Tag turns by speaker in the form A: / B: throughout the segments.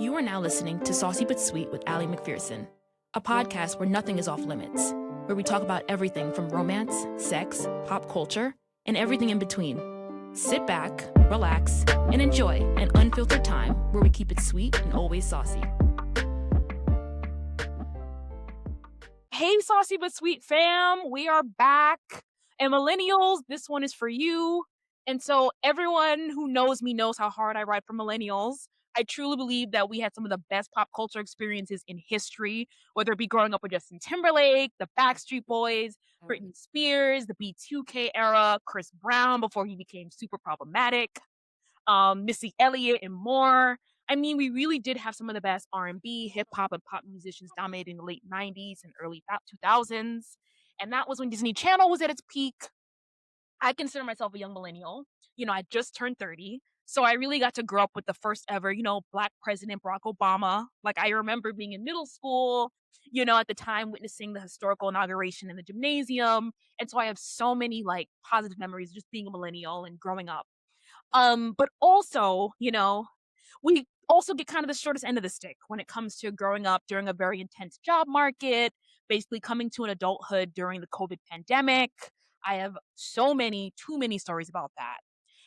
A: You are now listening to Saucy but Sweet with Ali McPherson, a podcast where nothing is off limits, where we talk about everything from romance, sex, pop culture, and everything in between. Sit back, relax, and enjoy an unfiltered time where we keep it sweet and always saucy. Hey, Saucy but Sweet fam, we are back. And Millennials, this one is for you. And so everyone who knows me knows how hard I ride for Millennials. I truly believe that we had some of the best pop culture experiences in history, whether it be growing up with Justin Timberlake, the Backstreet Boys, Britney Spears, the B2K era, Chris Brown before he became super problematic, Missy Elliott, and more. I mean, we really did have some of the best R&B, hip hop, and pop musicians dominating the late 90s and early 2000s. And that was when Disney Channel was at its peak. I consider myself a young millennial. You know, I just turned 30. So I really got to grow up with the first ever, Black President Barack Obama. Like, I remember being in middle school, at the time witnessing the historical inauguration in the gymnasium. And so I have so many like positive memories of just being a millennial and growing up. But also, we also get kind of the shortest end of the stick when it comes to growing up during a very intense job market, basically coming to an adulthood during the COVID pandemic. I have too many stories about that.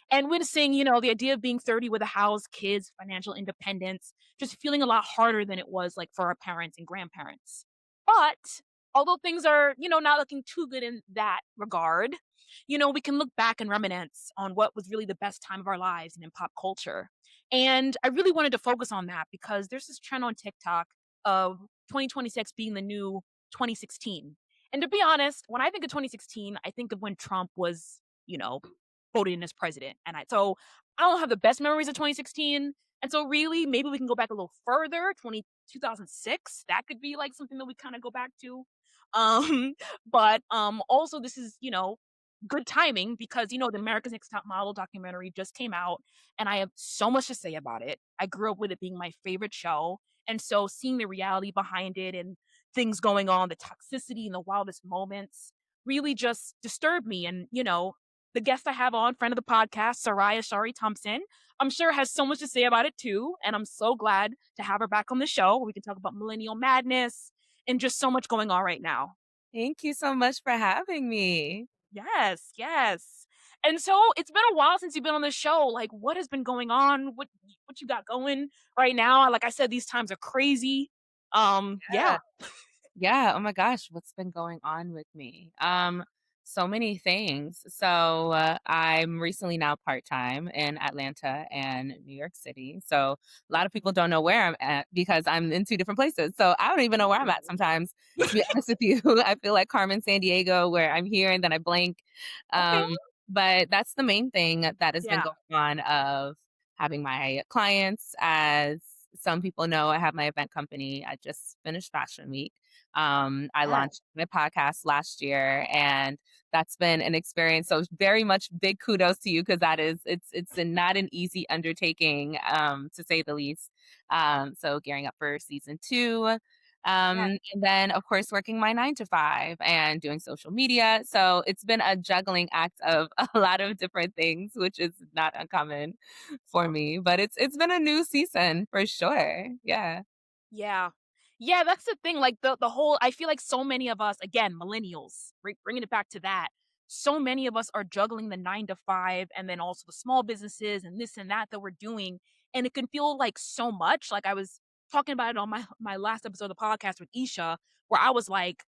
A: And witnessing, the idea of being 30 with a house, kids, financial independence, just feeling a lot harder than it was like for our parents and grandparents. But although things are, not looking too good in that regard, we can look back and reminisce on what was really the best time of our lives and in pop culture. And I really wanted to focus on that because there's this trend on TikTok of 2026 being the new 2016. And to be honest, when I think of 2016, I think of when Trump was, voted in as president. So I don't have the best memories of 2016. And so really, maybe we can go back a little further, 2006. That could be like something that we kind of go back to. Um, but also this is, good timing because, the America's Next Top Model documentary just came out and I have so much to say about it. I grew up with it being my favorite show. And so seeing the reality behind it and things going on, the toxicity and the wildest moments really just disturbed me. And, the guest I have on, friend of the podcast, Sarai Ashari Thompson, I'm sure has so much to say about it too. And I'm so glad to have her back on the show. We can talk about millennial madness and just so much going on right now.
B: Thank you so much for having me.
A: Yes, yes. And so it's been a while since you've been on the show. Like, what has been going on? What you got going right now? Like I said, these times are crazy. Yeah.
B: Yeah. Oh my gosh, what's been going on with me? So many things. So I'm recently now part-time in Atlanta and New York City. So a lot of people don't know where I'm at because I'm in two different places. So I don't even know where I'm at sometimes, to be honest with you. I feel like Carmen Sandiego, where I'm here and then I blank.
A: Okay.
B: But that's the main thing that has been
A: Yeah.
B: going on of having my clients. As some people know, I have my event company. I just finished Fashion Week. I launched my podcast last year and that's been an experience. So very much big kudos to you because not an easy undertaking, to say the least. So gearing up for season 2. And then of course working my 9 to 5 and doing social media. So it's been a juggling act of a lot of different things, which is not uncommon for me. But it's been a new season for sure. Yeah.
A: Yeah. Yeah, that's the thing. Like the whole, I feel like so many of us, again, millennials, bringing it back to that. So many of us are juggling the 9 to 5 and then also the small businesses and this and that we're doing. And it can feel like so much. Like I was talking about it on my last episode of the podcast with Isha, where I was like,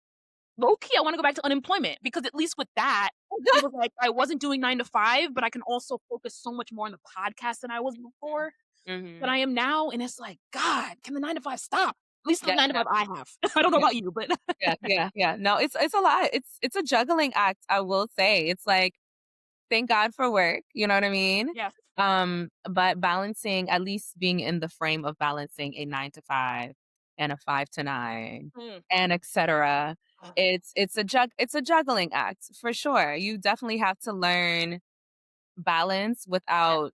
A: low key, I want to go back to unemployment because at least with that, it was like I wasn't doing 9 to 5, but I can also focus so much more on the podcast than I was before than I am now. And it's like, God, can the 9 to 5 stop? At least the
B: Yeah.
A: 9 to 5 I have. I don't know about you, but
B: Yeah. No, it's a lot. It's a juggling act, I will say. It's like, thank God for work, you know what I mean?
A: yes.
B: But balancing, at least being in the frame of balancing a 9 to 5 and a 5 to 9
A: Mm.
B: and etc. It's a juggling act for sure. You definitely have to learn balance without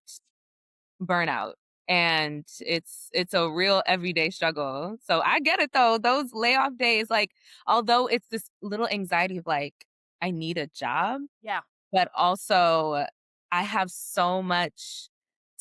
B: burnout. And it's a real everyday struggle. So I get it though. Those layoff days, like, although it's this little anxiety of like, I need a job,
A: Yeah.
B: but also I have so much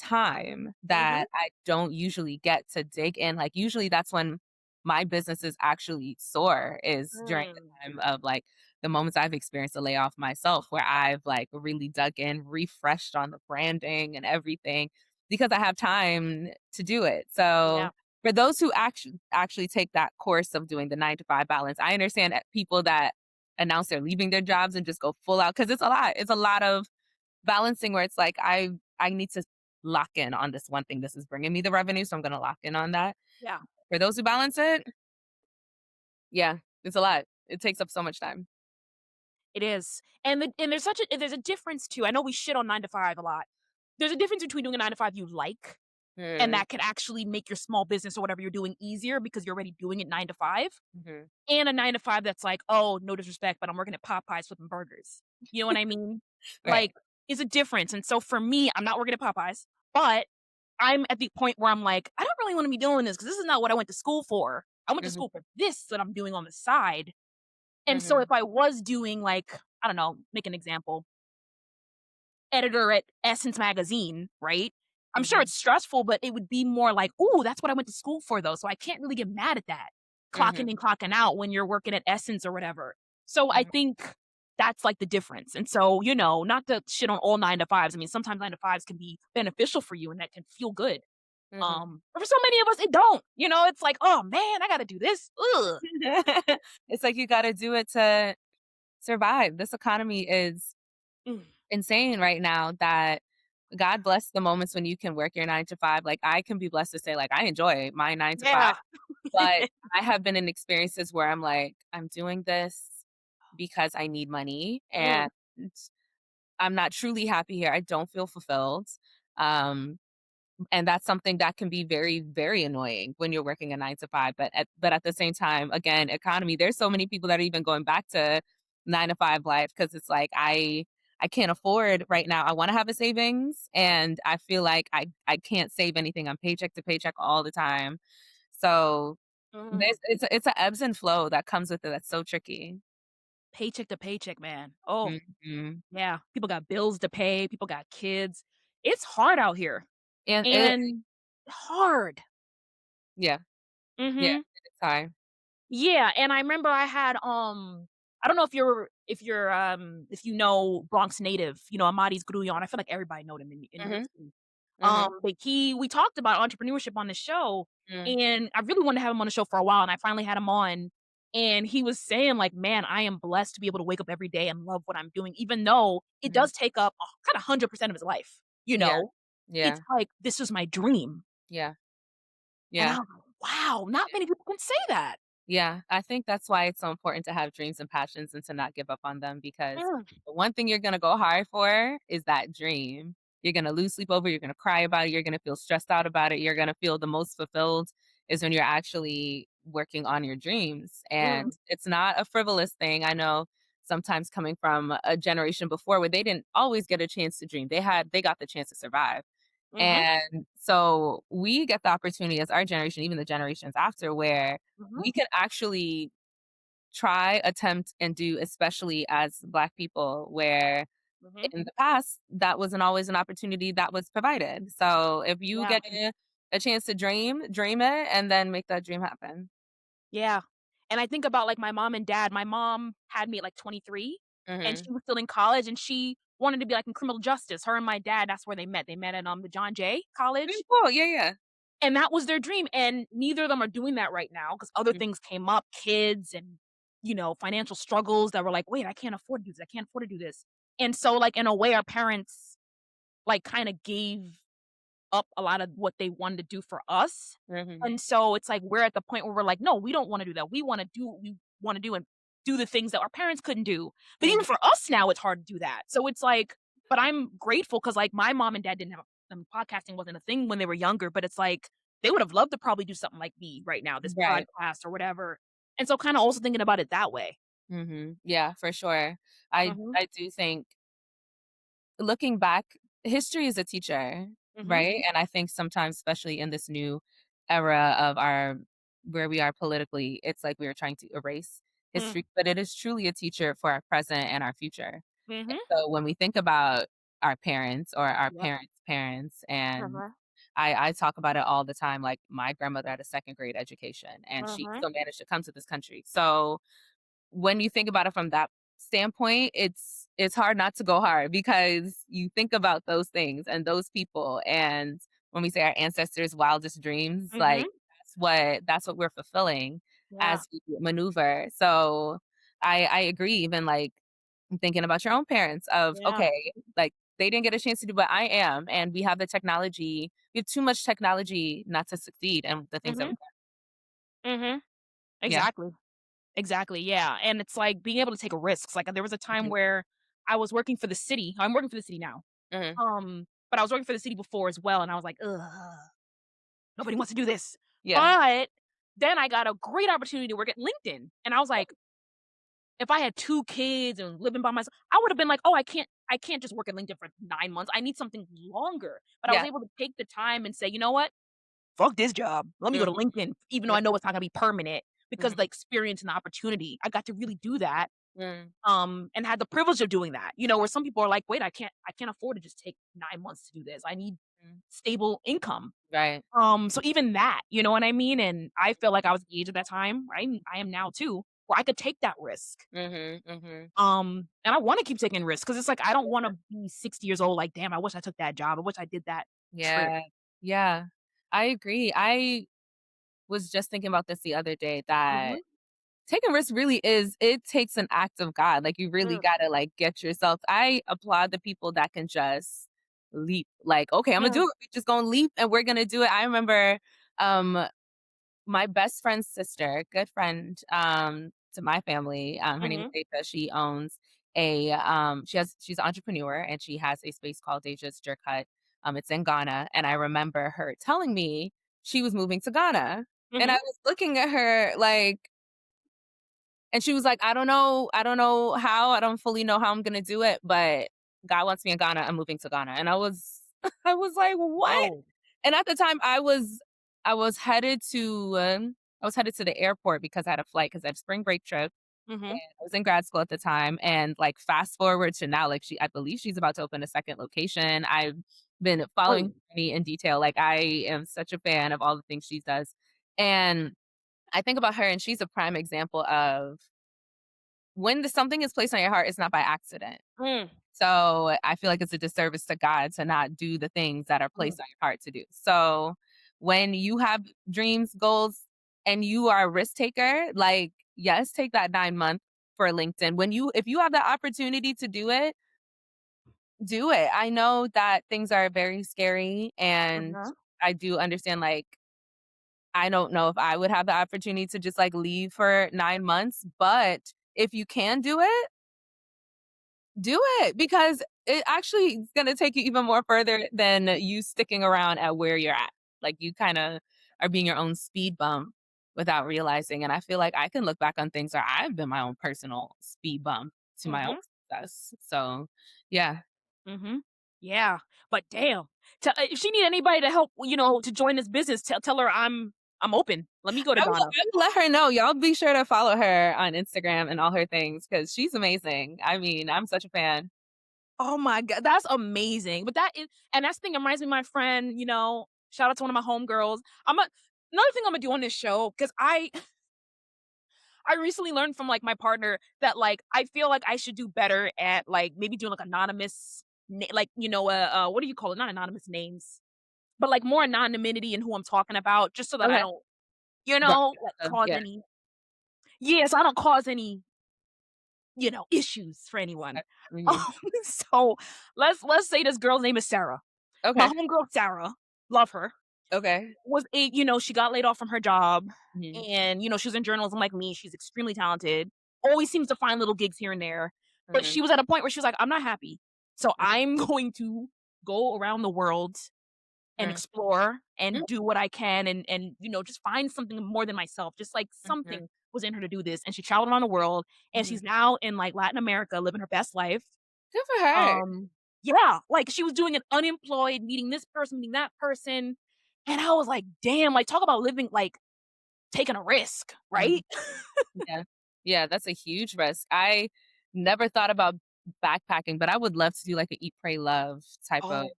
B: time
A: Mhm.
B: that I don't usually get to dig in. Like, usually that's when my businesses actually soar, is during the
A: Mm.
B: time of, like, the moments I've experienced a layoff myself, where I've, like, really dug in, refreshed on the branding and everything because I have time to do it. So,
A: Yeah.
B: for those who actually take that course of doing the 9 to 5 balance, I understand that people that announce they're leaving their jobs and just go full out, because it's a lot. It's a lot of balancing where it's like, I need to lock in on this one thing. This is bringing me the revenue, so I'm gonna lock in on that.
A: Yeah.
B: For those who balance it, yeah, it's a lot. It takes up so much time.
A: It is. And there's a difference too. I know we shit on 9 to 5 a lot. There's a difference between doing a 9 to 5 you like, and
B: Mm,
A: that could actually make your small business or whatever you're doing easier because you're already doing it 9 to 5,
B: mhm.
A: and a 9 to 5 that's like, "Oh, no disrespect, but I'm working at Popeyes flipping burgers." You know what I mean?
B: Right.
A: Like, it's a difference, and so for me, I'm not working at Popeyes, but I'm at the point where I'm like, "I don't really wanna be doing this because this is not what I went to school for. I went to
B: Mhm,
A: school for this that I'm doing on the side." And so
B: mhm,
A: if I was doing, like, I don't know, make an example, editor at Essence Magazine, right? I'm sure
B: mhm,
A: it's stressful, but it would be more like, "Ooh, that's what I went to school for, though," so I can't really get mad at that, clocking
B: mhm,
A: in, clocking out when you're working at Essence or whatever. So I
B: mhm,
A: think that's, like, the difference, and so, not to shit on all 9 to 5s, I mean, sometimes 9 to 5s can be beneficial for you and that can feel good,
B: mhm.
A: but for so many of us, it don't, it's like, "Oh, man, I gotta do this, ugh."
B: It's like you gotta do it to survive. This economy is
A: Mm.
B: insane right now, that God bless the moments when you can work your 9 to 5. Like, I can be blessed to say, like, I enjoy my 9 to 5,
A: Yeah.
B: but I have been in experiences where I'm like, "I'm doing this because I need money,
A: Mm,
B: and I'm not truly happy here. I don't feel fulfilled." Um, and that's something that can be very, very annoying when you're working a 9 to 5, but at the same time, again, economy, there's so many people that are even going back to 9 to 5 life, because it's like, I can't afford right now. I wanna have a savings, and I feel like I can't save anything. I'm paycheck to paycheck all the time. So,
A: mhm.
B: there's it's a ebbs and flow that comes with it that's so tricky.
A: Paycheck to paycheck, man. Oh,
B: Mhm.
A: yeah. People got bills to pay, people got kids. It's hard out here,
B: And it
A: and hard.
B: yeah, yeah,
A: Mhm.
B: it's hard.
A: Yeah, and I remember I had, I don't know if you know Bronx native, Amadi's Grullon. I feel like everybody know them in New York
B: Mhm,
A: City.
B: mhm,
A: But we talked about entrepreneurship on the show,
B: mm,
A: and I really wanted to have him on the show for a while, and I finally had him on, and he was saying like, "Man, I am blessed to be able to wake up every day and love what I'm doing, even though it
B: mhm.
A: does take up kinda 100% of his life."
B: Yeah,
A: It's
B: yeah,
A: like, "This is my dream."
B: yeah,
A: And
B: yeah.
A: I'm like, "Wow, not many people can say that."
B: Yeah, I think that's why it's so important to have dreams and passions and to not give up on them, because
A: Mm,
B: the one thing you're gonna go hard for is that dream. You're gonna lose sleep over, you're gonna cry about it, you're gonna feel stressed out about it, you're gonna feel the most fulfilled is when you're actually working on your dreams.
A: mm,
B: And it's not a frivolous thing. I know sometimes coming from a generation before where they didn't always get a chance to dream. They got the chance to survive.
A: mhm,
B: And so we get the opportunity as our generation, even the generations after, where
A: mhm,
B: we can actually try, attempt, and do, especially as Black people, where
A: mhm.
B: in the past, that wasn't always an opportunity that was provided. So if you
A: Yeah.
B: get a chance to dream it, and then make that dream happen.
A: Yeah. And I think about, like, my mom and dad. My mom had me at, like, 23, and
B: Mhm.
A: she was still in college, and she wanted to be, like, in criminal justice. Her and my dad, that's where they met. They met at, the John Jay
B: Very
A: College,
B: cool. Yeah, yeah.
A: and that was their dream, and neither of them are doing that right now because other
B: Mhm,
A: things came up, kids and, financial struggles that were like, "Wait, I can't afford to do this. I can't afford to do this." And so, like, in a way, our parents, like, kinda gave up a lot of what they wanted to do for us.
B: mhm,
A: And so it's like we're at the point where we're like, "No, we don't wanna do that. We wanna do what we wanna do and do the things that our parents couldn't do." But even
B: mhm,
A: for us now, it's hard to do that. So it's like, but I'm grateful because, like, my mom and dad didn't have podcasting wasn't a thing when they were younger, but it's like they would have loved to probably do something like me right now, this
B: right.
A: podcast or whatever. And so kinda also thinking about it that way.
B: Mhm. Yeah, for sure.
A: Mhm,
B: I do think, looking back, history is a teacher,
A: mhm,
B: right? And I think sometimes, especially in this new era of our where we are politically, it's like we are trying to erase
A: mm,
B: history, but it is truly a teacher for our present and our future.
A: mhm,
B: So when we think about our parents or our
A: Yep.
B: parents' parents, and
A: Uh-huh.
B: I talk about it all the time, like, my grandmother had a 2nd grade education, and she
A: Uh-huh.
B: still managed to come to this country, so when you think about it from that standpoint, it's hard not to go hard because you think about those things and those people, and when we say our ancestors' wildest dreams,
A: Mhm.
B: like, that's what we're fulfilling
A: Yeah.
B: as we maneuver, so I agree, even, like, thinking about your own parents of,
A: Yeah.
B: okay, like, they didn't get a chance to do what I am, and we have the technology we have too much technology not to succeed in the things that we
A: Mhm. Mhm.
B: Yeah.
A: Exactly. Exactly, yeah, and it's like being able to take risks, like, there was a time
B: Mhm,
A: where I was working for the city. I'm working for the city now,
B: mhm.
A: but I was working for the city before as well, and I was like, "Ugh, nobody wants to do this."
B: Yeah.
A: But then I got a great opportunity to work at LinkedIn, and I was like, if I had 2 kids and living by myself, I would have been like, "Oh, I can't just work at LinkedIn for 9 months. I need something longer." But I was
B: Yeah.
A: able to take the time and say, "You know what? Fuck this job. Let me go
B: Mm,
A: to LinkedIn, even though
B: yeah,
A: I know it's not gonna be permanent because
B: mhm,
A: the experience and the opportunity, I got to really do that,
B: mm,
A: and had the privilege of doing that, where some people are like, "Wait, I can't afford to just take 9 months to do this. I need
B: mm.
A: stable income."
B: Right.
A: So even that, you know what I mean? And I feel like I was at the age at that time, right? I am now too, where I could take that risk.
B: Mhm, mhm.
A: And I wanna keep taking risks because it's like I don't wanna be 60 years old like, "Damn, I wish I took that job. I wish I did that trip."
B: Yeah. Yeah. I agree. I was just thinking about this the other day that
A: Mhm.
B: taking risks really is it takes an act of God. Like, you really
A: Mm,
B: gotta, like, get yourself I applaud the people that can just leap. Like, "Okay, Imma do
A: mm,
B: it. We're just gonna leap, and we're gonna do it." I remember, um, my best friend's sister, good friend, to my family, her name is
A: mhm.
B: Deja, she owns she's an entrepreneur, and she has a space called Deja's Jerk Hut, it's in Ghana, and I remember her telling me she was moving to Ghana, and I
A: Mhm.
B: was looking at her like and she was like, I don't know how, I don't fully know how I'm gonna do it, but God wants me in Ghana, I'm moving to Ghana." And I was I was like, "What?"
A: Whoa.
B: And at the time, I was headed to, I was headed to the airport because I had a flight because I had a spring break trip, and
A: Mhm.
B: I was in grad school at the time, and, like, fast forward to now, like, I believe she's about to open a 2nd location. I've been following
A: Oh.
B: her journey in detail, like, I am such a fan of all the things she does, and I think about her, and she's a prime example of when something is placed on your heart, it's not by accident.
A: Mm,
B: So, I feel like it's a disservice to God to not do the things that are
A: mm,
B: placed on your heart to do. So, when you have dreams, goals, and you are a risk taker, like, yes, take that 9 month for LinkedIn. If you have the opportunity to do it. I know that things are very scary, and
A: uh-huh.
B: I do understand, like, I don't know if I would have the opportunity to just, like, leave for 9 months, but if you can do it because it actually is gonna take you even more further than you sticking around at where you're at. Like, you kinda are being your own speed bump without realizing, and I feel like I can look back on things where I've been my own personal speed bump to my own
A: Mhm.
B: success. So, yeah.
A: Mhm. Yeah, but damn, if she need anybody to help, to join this business, tell her I'm open. Let me go to Ghana.
B: I will let her know. Y'all be sure to follow her on Instagram and all her things because she's amazing. I mean, I'm such a fan.
A: Oh my god, that's amazing. But that's the thing, it reminds me of my friend, shout out to one of my homegirls. Another thing Imma do on this show, 'cause I recently learned from, like, my partner that, like, I feel like I should do better at, like, maybe doing, like, anonymous like, what do you call it? Not anonymous names, but, like, more anonymity in who I'm talking about just so that I
B: Okay.
A: don't,
B: Right.
A: like, cause
B: Yeah.
A: any yeah, so I don't cause any, issues for anyone.
B: Okay. Mhm.
A: So, let's say this girl's name is Sarah. My
B: Okay.
A: homegirl Sarah, love her,
B: Okay.
A: she got laid off from her job,
B: Mhm.
A: and, she was in journalism like me. She's extremely talented, always seems to find little gigs here and there, but
B: Mhm.
A: she was at a point where she was like, "I'm not happy, so I'm going to go around the world and
B: Mhm.
A: explore
B: Mhm.
A: and do what I can and, just find something more than myself." Just, like,
B: Mhm.
A: something was in her to do this, and she traveled around the world, and
B: Mhm.
A: she's now in, like, Latin America living her best life.
B: Good for her.
A: Yeah, like, she was doing it unemployed, meeting this person, meeting that person, and I was like, "Damn," like, talk about living like, taking a risk,
B: Mhm.
A: right?
B: Yeah. Yeah, that's a huge risk. I never thought about backpacking, but I would love to do like a eat, pray, love type of
A: Oh.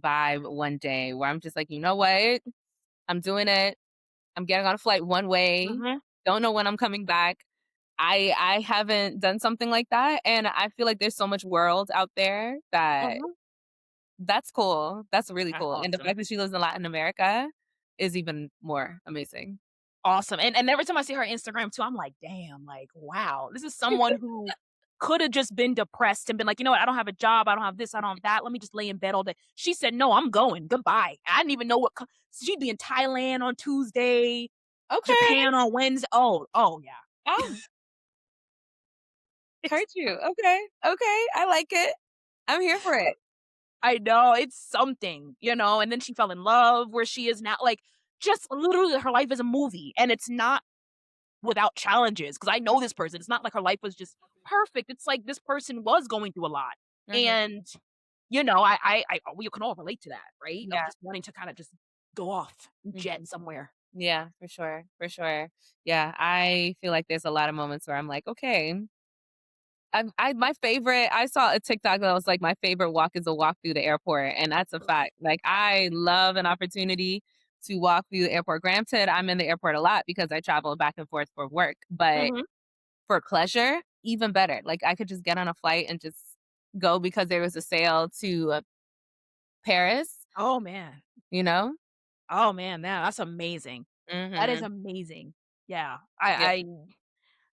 B: vibe one day where I'm just like, you know what? I'm doing it. I'm getting on a flight one way.
A: Mhm,
B: Don't know when I'm coming back. I haven't done something like that, and I feel like there's so much world out there that
A: mhm.
B: that's cool. That's really
A: That's
B: cool, and the
A: awesome.
B: fact that she lives in Latin America is even more amazing.
A: Awesome, and every time I see her Instagram too, I'm like, "Damn, like, wow, this is someone who coulda just been depressed and been like, 'You know what? I don't have a job, I don't have this, I don't have that, let me just lay in bed all day.'" She said, "No, I'm going, goodbye." I didn't even know what co she'd be in Thailand on Tuesday,
B: Okay.
A: Japan on Wednesday. Oh, yeah.
B: Oh,
A: It's
B: heard you. Okay. Okay. I like it. I'm here for it.
A: I know, it's something, and then she fell in love where she is now, like, just literally her life is a movie, and it's not without challenges, because I know this person. It's not like her life was just perfect. It's like this person was going through a lot.
B: Mhm.
A: And, I we can all relate to that, right? Of
B: Yeah.
A: just wanting to kinda just go off, jet
B: Mhm.
A: somewhere.
B: Yeah, for sure. For sure. Yeah, I feel like there's a lot of moments where I'm like, okay, I my favorite I saw a TikTok that was like, "My favorite walk is a walk through the airport," and that's a fact. Like, I love an opportunity to walk through the airport. Granted, I'm in the airport a lot because I travel back and forth for work, but
A: Mhm.
B: for pleasure, even better. Like, I could just get on a flight and just go because there was a sale to, Paris,
A: Oh, man.
B: you know?
A: Oh, man, that's amazing. That is
B: Mhm.
A: amazing. Yeah.
B: Yeah.
A: I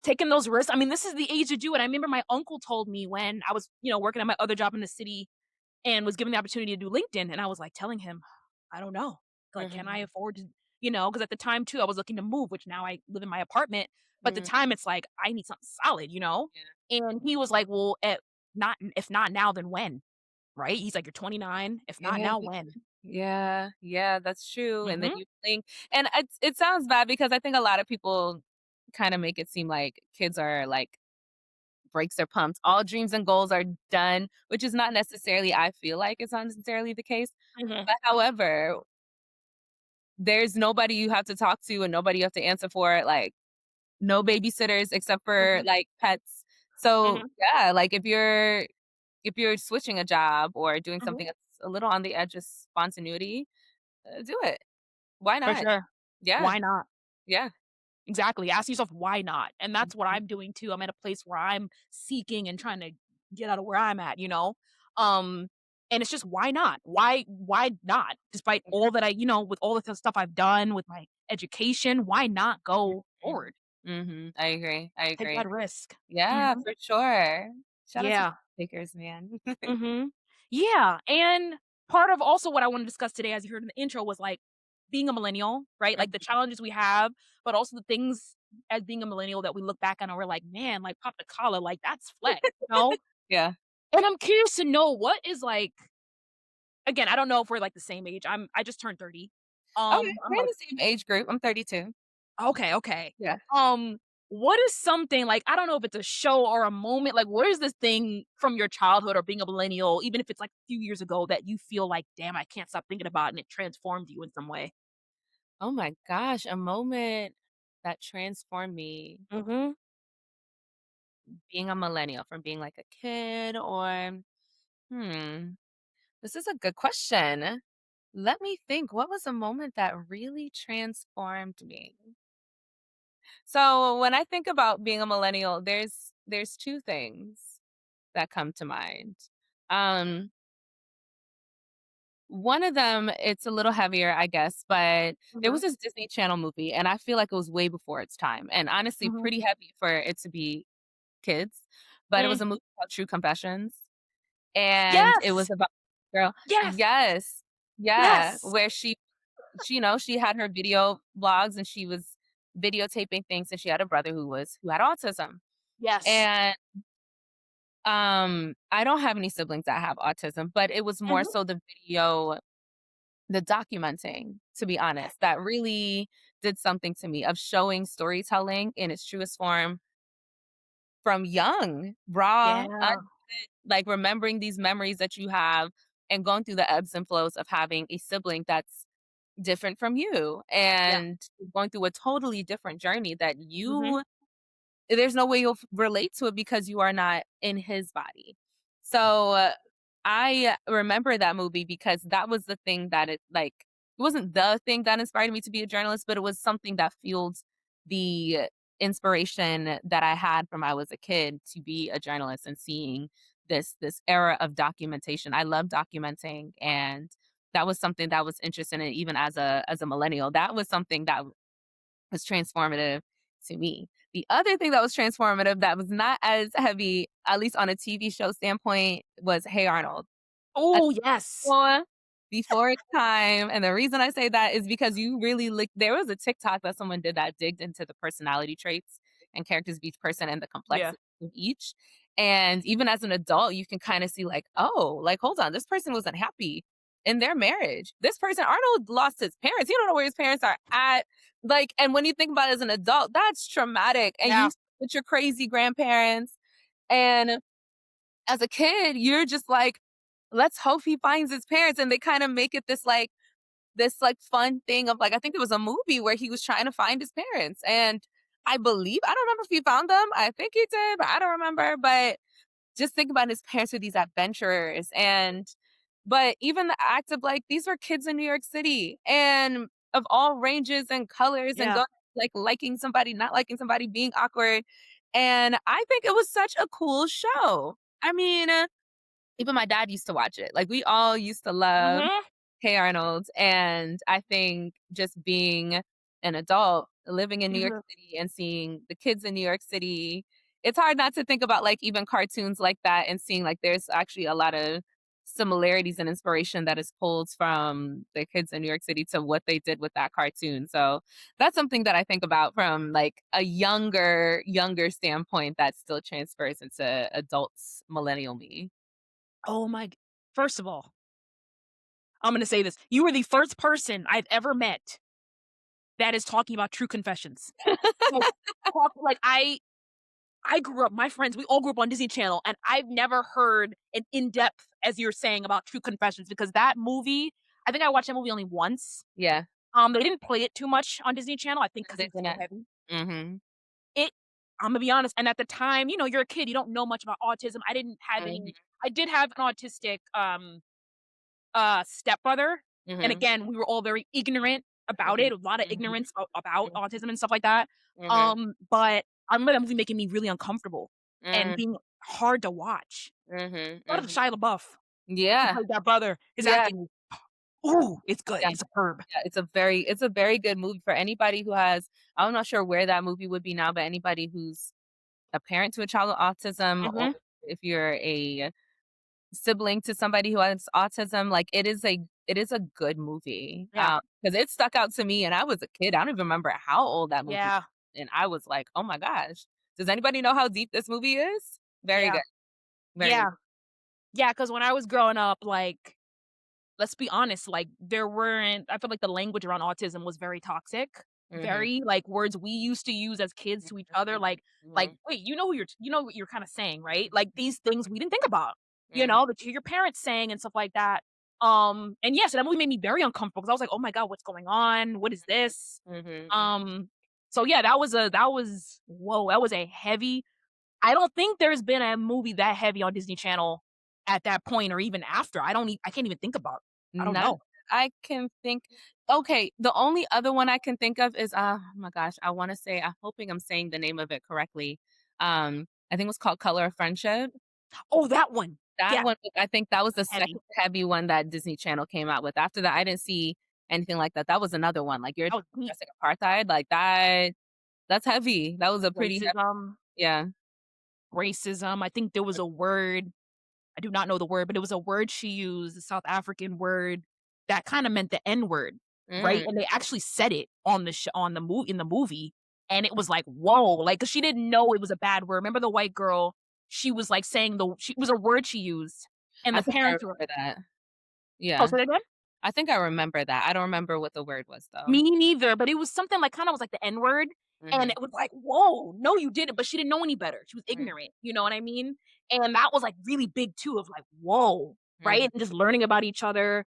A: taking those risks. I mean, this is the age to do it. I remember my uncle told me when I was, working at my other job in the city and was given the opportunity to do LinkedIn, and I was, like, telling him, "I don't know. Like, can I
B: Mhm.
A: afford to" because at the time too, I was looking to move, which now I live in my apartment, but at the
B: Mhm.
A: time, it's like, I need something solid, you know?
B: Yeah.
A: And he was like, "Well, not if not now, then when?" Right? He's like, "You're 29. If not
B: Yeah.
A: now, when?"
B: Yeah, yeah, that's true, and then
A: Mhm,
B: you think and it sounds bad because I think a lot of people kinda make it seem like kids are, like, brakes are pumped, all dreams and goals are done, which is not necessarily I feel like it's not necessarily the case,
A: mhm,
B: but however, there's nobody you have to talk to and nobody you have to answer for, like, no babysitters except for,
A: mhm,
B: like, pets. So,
A: mhm,
B: yeah, like, if you're switching a job or doing
A: mhm.
B: something that's a little on the edge of spontaneity, do it. Why
A: For
B: not?
A: sure.
B: Yeah,
A: Why not?
B: yeah.
A: Exactly, ask yourself, "Why not?" And that's what
B: Mhm,
A: I'm doing too. I'm at a place where I'm seeking and trying to get out of where I'm at, you know? Um, and it's just, why not? Why not? Despite all that with all the stuff I've done with my education, why not go
B: mhm,
A: forward?
B: mhm. I agree, I
A: Take
B: agree.
A: that risk.
B: Yeah,
A: Mhm.
B: for sure. Shout out to
A: Yeah.
B: takers, man.
A: Mhm. Yeah, and part of also what I wanna discuss today, as you heard in the intro, was, like, being a millennial, right? Like, the
B: Mhm.
A: challenges we have, but also the things as being a millennial that we look back on and we're like, "Man, like, pop the collar, like, that's flex," you know?
B: Yeah.
A: And I'm curious to know what is, like again, I don't know if we're, like, the same age. I just turned 30.
B: Okay,
A: I'm,
B: we're in
A: like
B: the same age group. I'm 32.
A: okay, okay.
B: Yeah.
A: Um, what is something like, I don't know if it's a show or a moment, like, what is this thing from your childhood or being a millennial, even if it's, like, a few years ago that you feel like, "Damn, I can't stop thinking about it," and it transformed you in some way?
B: Oh my gosh, a moment that transformed me
A: Mhm,
B: being a millennial from being like a kid or hmm, this is a good question. Let me think. What was a moment that really transformed me? So when I think about being a millennial, there's two things that come to mind. Um, One of them, it's a little heavier, I guess, but there
A: mhm,
B: was this Disney Channel movie, and I feel like it was way before its time, and honestly,
A: mhm.
B: pretty heavy for it to be kids. But it
A: Mm.
B: was a movie called True Confessions, and it
A: Yes!
B: was about a girl.
A: Yes!
B: Yes, yeah,
A: Yes!
B: where she had her video blogs, and she was videotaping things, and she had a brother who had autism,
A: Yes.
B: and I don't have any siblings that have autism, but it was more
A: Mhm.
B: so the documenting, to be honest, that really did something to me of showing storytelling in its truest form from young, raw,
A: Yeah,
B: like remembering these memories that you have and going through the ebbs and flows of having a sibling that's different from you
A: yeah.
B: and going through a totally different journey that
A: Mhm.
B: there's no way you'll relate to it because you are not in his body. So, I remember that movie because that was the thing that it wasn't the thing that inspired me to be a journalist, but it was something that fueled the inspiration that I had from I was a kid to be a journalist and seeing this era of documentation. I love documenting, and that was something that was interesting, and even as a millennial, that was something that was transformative to me. The other thing that was transformative that was not as heavy, at least on a TV show standpoint, was Hey Arnold. I
A: Oh, yes.
B: saw before its time, and the reason I say that is because you really look there was a TikTok that someone did that digged into the personality traits and characters of each person and the
A: Yeah.
B: complexity of each, and even as an adult, you can kinda see like, "Oh, like, hold on, this person wasn't happy in their marriage. This person Arnold lost his parents, he don't know where his parents are at." Like, and when you think about it as an adult, that's traumatic, and
A: Yeah.
B: you with your crazy grandparents, and as a kid, you're just like, "Let's hope he finds his parents," and they kinda make it this fun thing of, like I think there was a movie where he was trying to find his parents, and I don't remember if he found them, I think he did, but I don't remember, but just think about his parents were these adventurers, but even the act of, like, these were kids in New York City, and of all ranges and colors and
A: Yeah.
B: going like, liking somebody, not liking somebody, being awkward, and I think it was such a cool show. I mean, even my dad used to watch it, like, we all used to love
A: Mhm.
B: Hey Arnold, and I think just being an adult living in New York
A: Mhm.
B: City and seeing the kids in New York City, it's hard not to think about, like, even cartoons like that and seeing, like, there's actually a lot of similarities and inspiration that is pulled from the kids in New York City to what they did with that cartoon, so that's something that I think about from, like, a younger standpoint that still transfers into adults, millennial me.
A: Oh my g First of all, I'm gonna say this. You are the first person I've ever met that is talking about True Confessions. Like, I grew up my friends, we all grew up on Disney Channel, and I've never heard an in-depth, as you're saying, about True Confessions because that movie I think I watched that movie only once.
B: Yeah,
A: They didn't play it too much on Disney Channel, I think because
B: they're
A: it was so
B: gonna
A: heavy.
B: Mhm,
A: It Imma be honest, and at the time, you're a kid, you don't know much about autism.
B: mhm,
A: I did have an autistic, stepbrother, and
B: mhm.
A: again, we were all very ignorant about
B: Mhm,
A: it, a lot of
B: mhm,
A: ignorance about
B: mhm,
A: autism and stuff like that.
B: mhm,
A: But I remember that movie making me really uncomfortable and
B: mm,
A: being hard to watch.
B: mhm,
A: Shout out to
B: mhm.
A: Shia LaBeouf, who
B: Yeah,
A: plays that brother. His
B: yeah,
A: acting, ooh, it's good,
B: yeah,
A: it's superb.
B: yeah, it's a very good movie for anybody who has I'm not sure where that movie would be now, but anybody who's a parent to a child with autism or
A: Mhm.
B: if you're a sibling to somebody who has autism, like, it is a good movie,
A: Yeah,
B: 'cause it stuck out to me, and I was a kid, I don't even remember how old that movie
A: yeah,
B: and I was like, "Oh my gosh. Does anybody know how deep this movie is?" Very
A: yeah,
B: good, very
A: yeah, yeah. Because when I was growing up, like, let's be honest, like, there weren't I feel like the language around autism was very toxic,
B: Mhm,
A: very, like, words we used to use as kids to each other, like,
B: mhm,
A: "Wait, you know what you're kinda saying, right?" Like, these things we didn't think about,
B: mhm,
A: that you hear your parents saying and stuff like that. And yes, that movie made me very uncomfortable because I was like, "Oh my god, what's going on? What is this?"
B: mhm, mhm.
A: Um, so yeah, that was whoa, that was a heavy I don't think there's been a movie that heavy on Disney Channel at that point or even after. I can't even think about I don't
B: Not
A: know.
B: I can think okay, the only other one I can think of is, oh my gosh, I wanna say I'm hoping I'm saying the name of it correctly. I think it was called Color of Friendship.
A: Oh, that one.
B: That
A: Yeah,
B: one, I think that was the
A: heavy.
B: second heavy one that Disney Channel came out with. After that, I didn't see anything like that. That was another one, like, you're
A: That was deep.
B: addressing apartheid, like, that's heavy. That was a pretty heavy
A: Racism,
B: yeah.
A: racism. I think there was a word, I do not know the word, but it was a word she used, a South African word that kinda meant the N word, right?
B: Mm.
A: And they actually said it on the movie, and it was like, "Whoa," like, 'cause she didn't know it was a bad word. Remember the white girl? She was, like, saying the she it was a word she used, and
B: I
A: the
B: think I
A: parents were
B: remember that.
A: Oh,
B: Yeah.
A: say that again?
B: I think I remember that. I don't remember what the word was, though.
A: Me neither, but it was something like kinda was like the N word, and
B: Mhm.
A: it was like, "Whoa, no, you didn't," but she didn't know any better. She was
B: Mm,
A: ignorant, you know what I mean? And that was, like, really big too of like, "Whoa," right?
B: mhm.
A: And just learning about each other,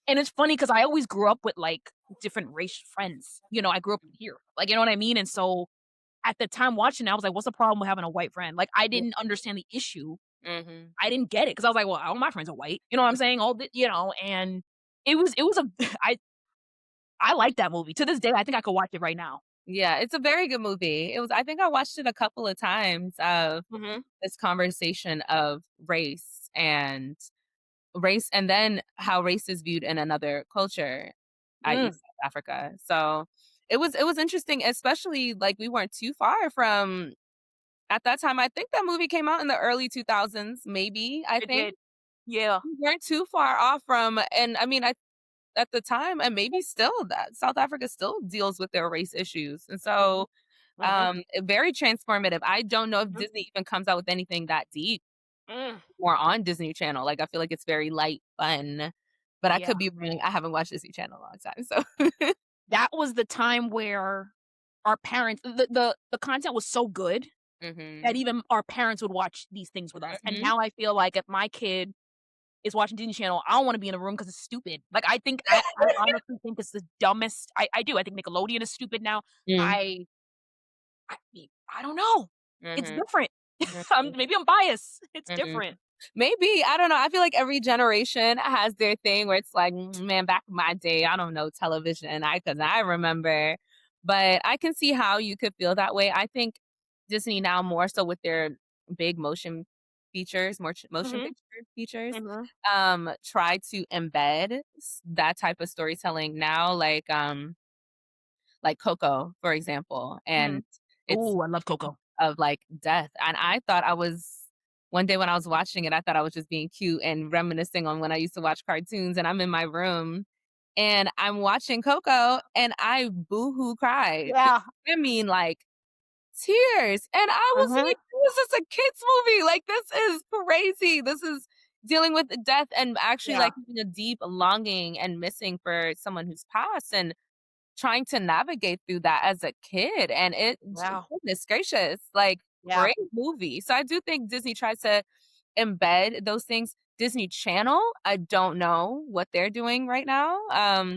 A: and it's funny because I always grew up with, like, different race friends, I grew up here, like, you know what I mean? And so, at the time watching it, I was like, "What's the problem with having a white friend?" Like, I
B: Mm,
A: didn't understand the issue,
B: Mhm.
A: I didn't get it because I was like, "Well, all my friends are white." You know what I'm saying? All the and it was a I like that movie. To this day, I think I could watch it right now.
B: Yeah, it's a very good movie. It was I think I watched it a couple of times of
A: Mhm.
B: this conversation of race and then how race is viewed in another culture, i.e.
A: Mm,
B: South Africa. So it was interesting, especially like we weren't too far from at that time. I think that movie came out in the early 2000s, maybe. I
A: it
B: think
A: did. Yeah.
B: we weren't too far off from, and I mean, I at the time, and maybe still, that South Africa still deals with their race issues. And
A: Mhm,
B: so
A: mhm,
B: very transformative. I don't know if
A: mhm,
B: Disney even comes out with anything that deep
A: mm.
B: more on Disney Channel. Like, I feel like it's very light fun, but I
A: Yeah.
B: could be wrong. I haven't watched Disney Channel in a long time, so
A: That was the time where our parents the content was so good that
B: Mhm.
A: even our parents would watch these things with us, and
B: Mhm.
A: now I feel like if my kid is watching Disney Channel, I don't wanna be in the room because it's stupid. Like, I honestly think it's the dumbest I do. I think Nickelodeon is stupid now.
B: Mm.
A: I I don't know. It's
B: Mhm.
A: different.
B: Mhm.
A: Maybe I'm biased. It's
B: Mhm.
A: different.
B: Maybe, I don't know, I feel like every generation has their thing where it's like, Man, back in my day, I don't know television, because I remember." But I can see how you could feel that way. I think Disney now more so with their big motion features, motion
A: Mhm,
B: picture features,
A: mhm,
B: try to embed that type of storytelling now, like Coco, for example,
A: mhm.
B: and it's
A: Ooh, I love Coco.
B: of, like, death, and I thought I was one day when I was watching it, I thought I was just being cute and reminiscing on when I used to watch cartoons, and I'm in my room, and I'm watching Coco, and I boohoo cried.
A: Yeah.
B: I mean, like, tears, and I was
A: Mhm.
B: like, "This is a kid's movie, like, this is crazy, this is dealing with death and actually,
A: Yeah.
B: like, having a deep longing and missing for someone who's passed, and trying to navigate through that as a kid, and
A: Yeah.
B: goodness gracious, like,
A: Yeah.
B: great movie. So I do think Disney tries to embed those things. Disney Channel, I don't know what they're doing right now,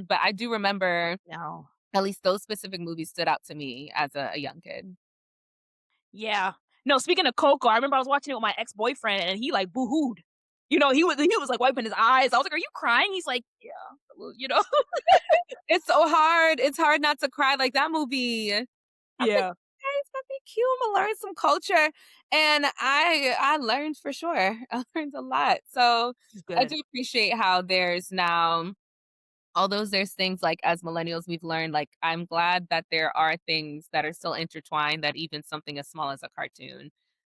B: but I do remember
A: No.
B: at least those specific movies stood out to me as a young kid.
A: Yeah. No, speaking of Coco, I remember I was watching it with my ex-boyfriend and he, like, boohooed. He was, like, wiping his eyes. I was like, "Are you crying?" He's like, "Yeah, a little," you know?
B: It's so hard, it's hard not to cry, like, that movie, I'm like,
A: Yeah.
B: "Okay, it's gonna be cute, Imma learn some culture," and I learned for sure. I learned a lot, so
A: It's
B: I
A: good.
B: do appreciate how there's now although there's things like as millennials we've learned, like, I'm glad that there are things that are still intertwined that even something as small as a cartoon,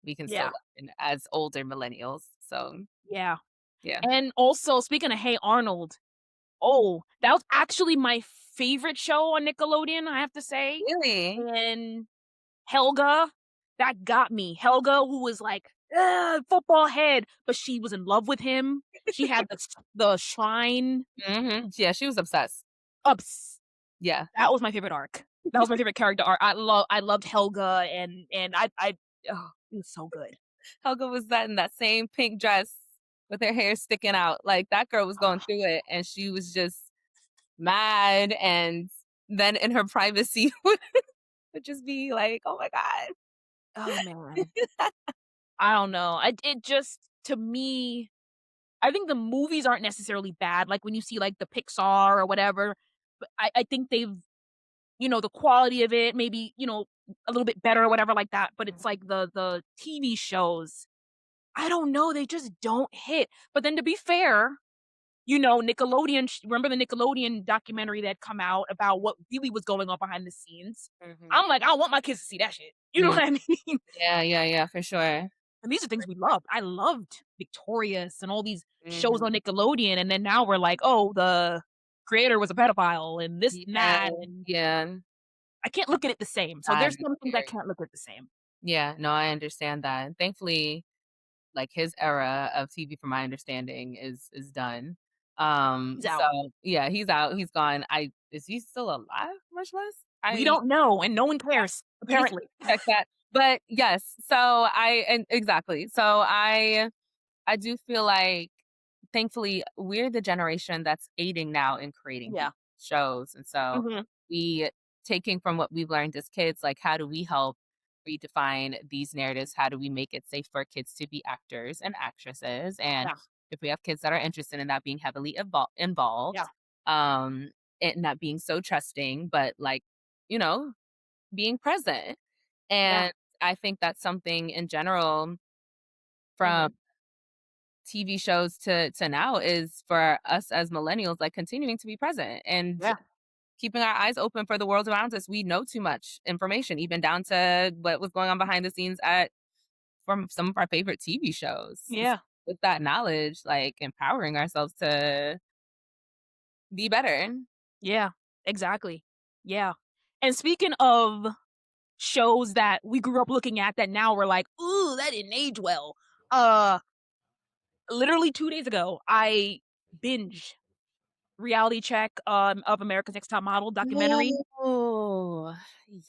B: we can still
A: Yeah.
B: learn as older millennials, so,
A: Yeah.
B: yeah.
A: And also, speaking of Hey Arnold, oh, that was actually my favorite show on Nickelodeon, I have to say,
B: Really?
A: and Helga, that got me. Helga, who was like, "Ugh, football head," but she was in love with him. She had the shrine
B: Mhm, yeah, she was obsessed.
A: ups
B: Yeah.
A: that was my favorite arc. That was my favorite character arc. I loved Helga and I oh, it was so good.
B: Helga was that in that same pink dress with her hair sticking out, like, that girl was going through it, and she was just mad, and then in her privacy would just be like, "Oh my god."
A: Oh, man. I don't know. I it just to me, I think the movies aren't necessarily bad, like, when you see, like, the Pixar or whatever, but I think they've the quality of it maybe, a little bit better or whatever like that, but it's like the TV shows, I don't know, they just don't hit. But then to be fair, Nickelodeon remember the Nickelodeon documentary that come out about what really was going on behind the scenes?
B: Mhm.
A: I'm like, I want my kids to see that shit. You know
B: Mm.
A: what I mean?
B: Yeah, yeah, yeah, for sure.
A: And these are things we loved. I loved Victorious and all these shows on
B: Mhm.
A: Nickelodeon, and then now we're like, "Oh, the creator was a pedophile and this and
B: Yeah,
A: that," and
B: yeah.
A: I can't look at it the same. So
B: I
A: there's some things I
B: hear you.
A: can't look at the same.
B: Yeah, no, I understand that, and thankfully, like, his era of TV, from my understanding, is done.
A: He's
B: So
A: out.
B: yeah, he's out, he's gone. I Is he still alive, much less?
A: We
B: I
A: don't know, and no one cares,
B: need to
A: apparently.
B: check that. But yes, so I and exactly. So I do feel like thankfully we're the generation that's aiding now in creating these
A: Yeah.
B: shows. And so
A: Mhm.
B: we taking from what we've learned as kids, like how do we help redefine these narratives? How do we make it safe for kids to be actors and actresses? And
A: Yeah.
B: if we have kids that are interested in that, being heavily involved,
A: Yeah.
B: um, it not being so trusting, but like, you know, being present.
A: Yeah.
B: And I think that's something in general from
A: Mhm.
B: TV shows to now is for us as millennials, like continuing to be present and
A: Yeah.
B: keeping our eyes open for the world around us. We know too much information, even down to what was going on behind the scenes at from some of our favorite TV shows.
A: Yeah.
B: With that knowledge, like empowering ourselves to be better.
A: Yeah. Exactly. Yeah. And speaking of shows that we grew up looking at that now we're like, "Ooh, that didn't age well." Uh, Literally 2 days ago, I binge reality check, of America's Next Top Model documentary.
B: Oh,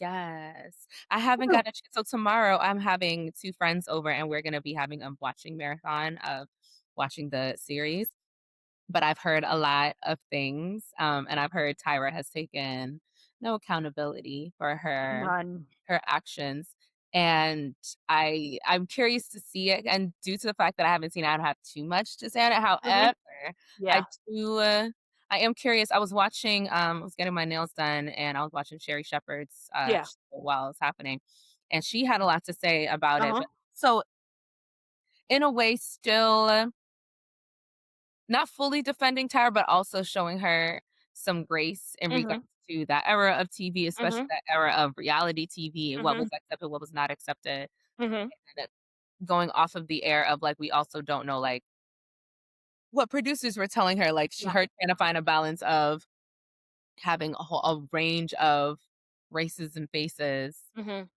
B: yes. I haven't
A: Woo.
B: got a chance. So tomorrow I'm having 2 friends over and we're gonna be having a watching marathon of watching the series. But I've heard a lot of things, and I've heard Tyra has taken no accountability for
A: None.
B: her actions, and I'm curious to see it, and due to the fact that I haven't seen it, I don't have too much to say on it.
A: Mhm.
B: However,
A: Yeah.
B: I do, I am curious. I was watching, I was getting my nails done, and I was watching Sherry Shepherd's,
A: Yeah.
B: show while it was happening, and she had a lot to say about it,
A: Uh-huh.
B: but so in a way, still not fully defending Tyra, but also showing her some grace in regards
A: Mhm.
B: to that era of TV, especially
A: Mhm.
B: that era of reality TV, what was
A: Mhm.
B: accepted, what was not accepted,
A: Mhm.
B: and going off of the air of, like, we also don't know, like, what producers were telling her, like,
A: Yeah.
B: her trying to find a balance of having a range of races and faces
A: Mhm.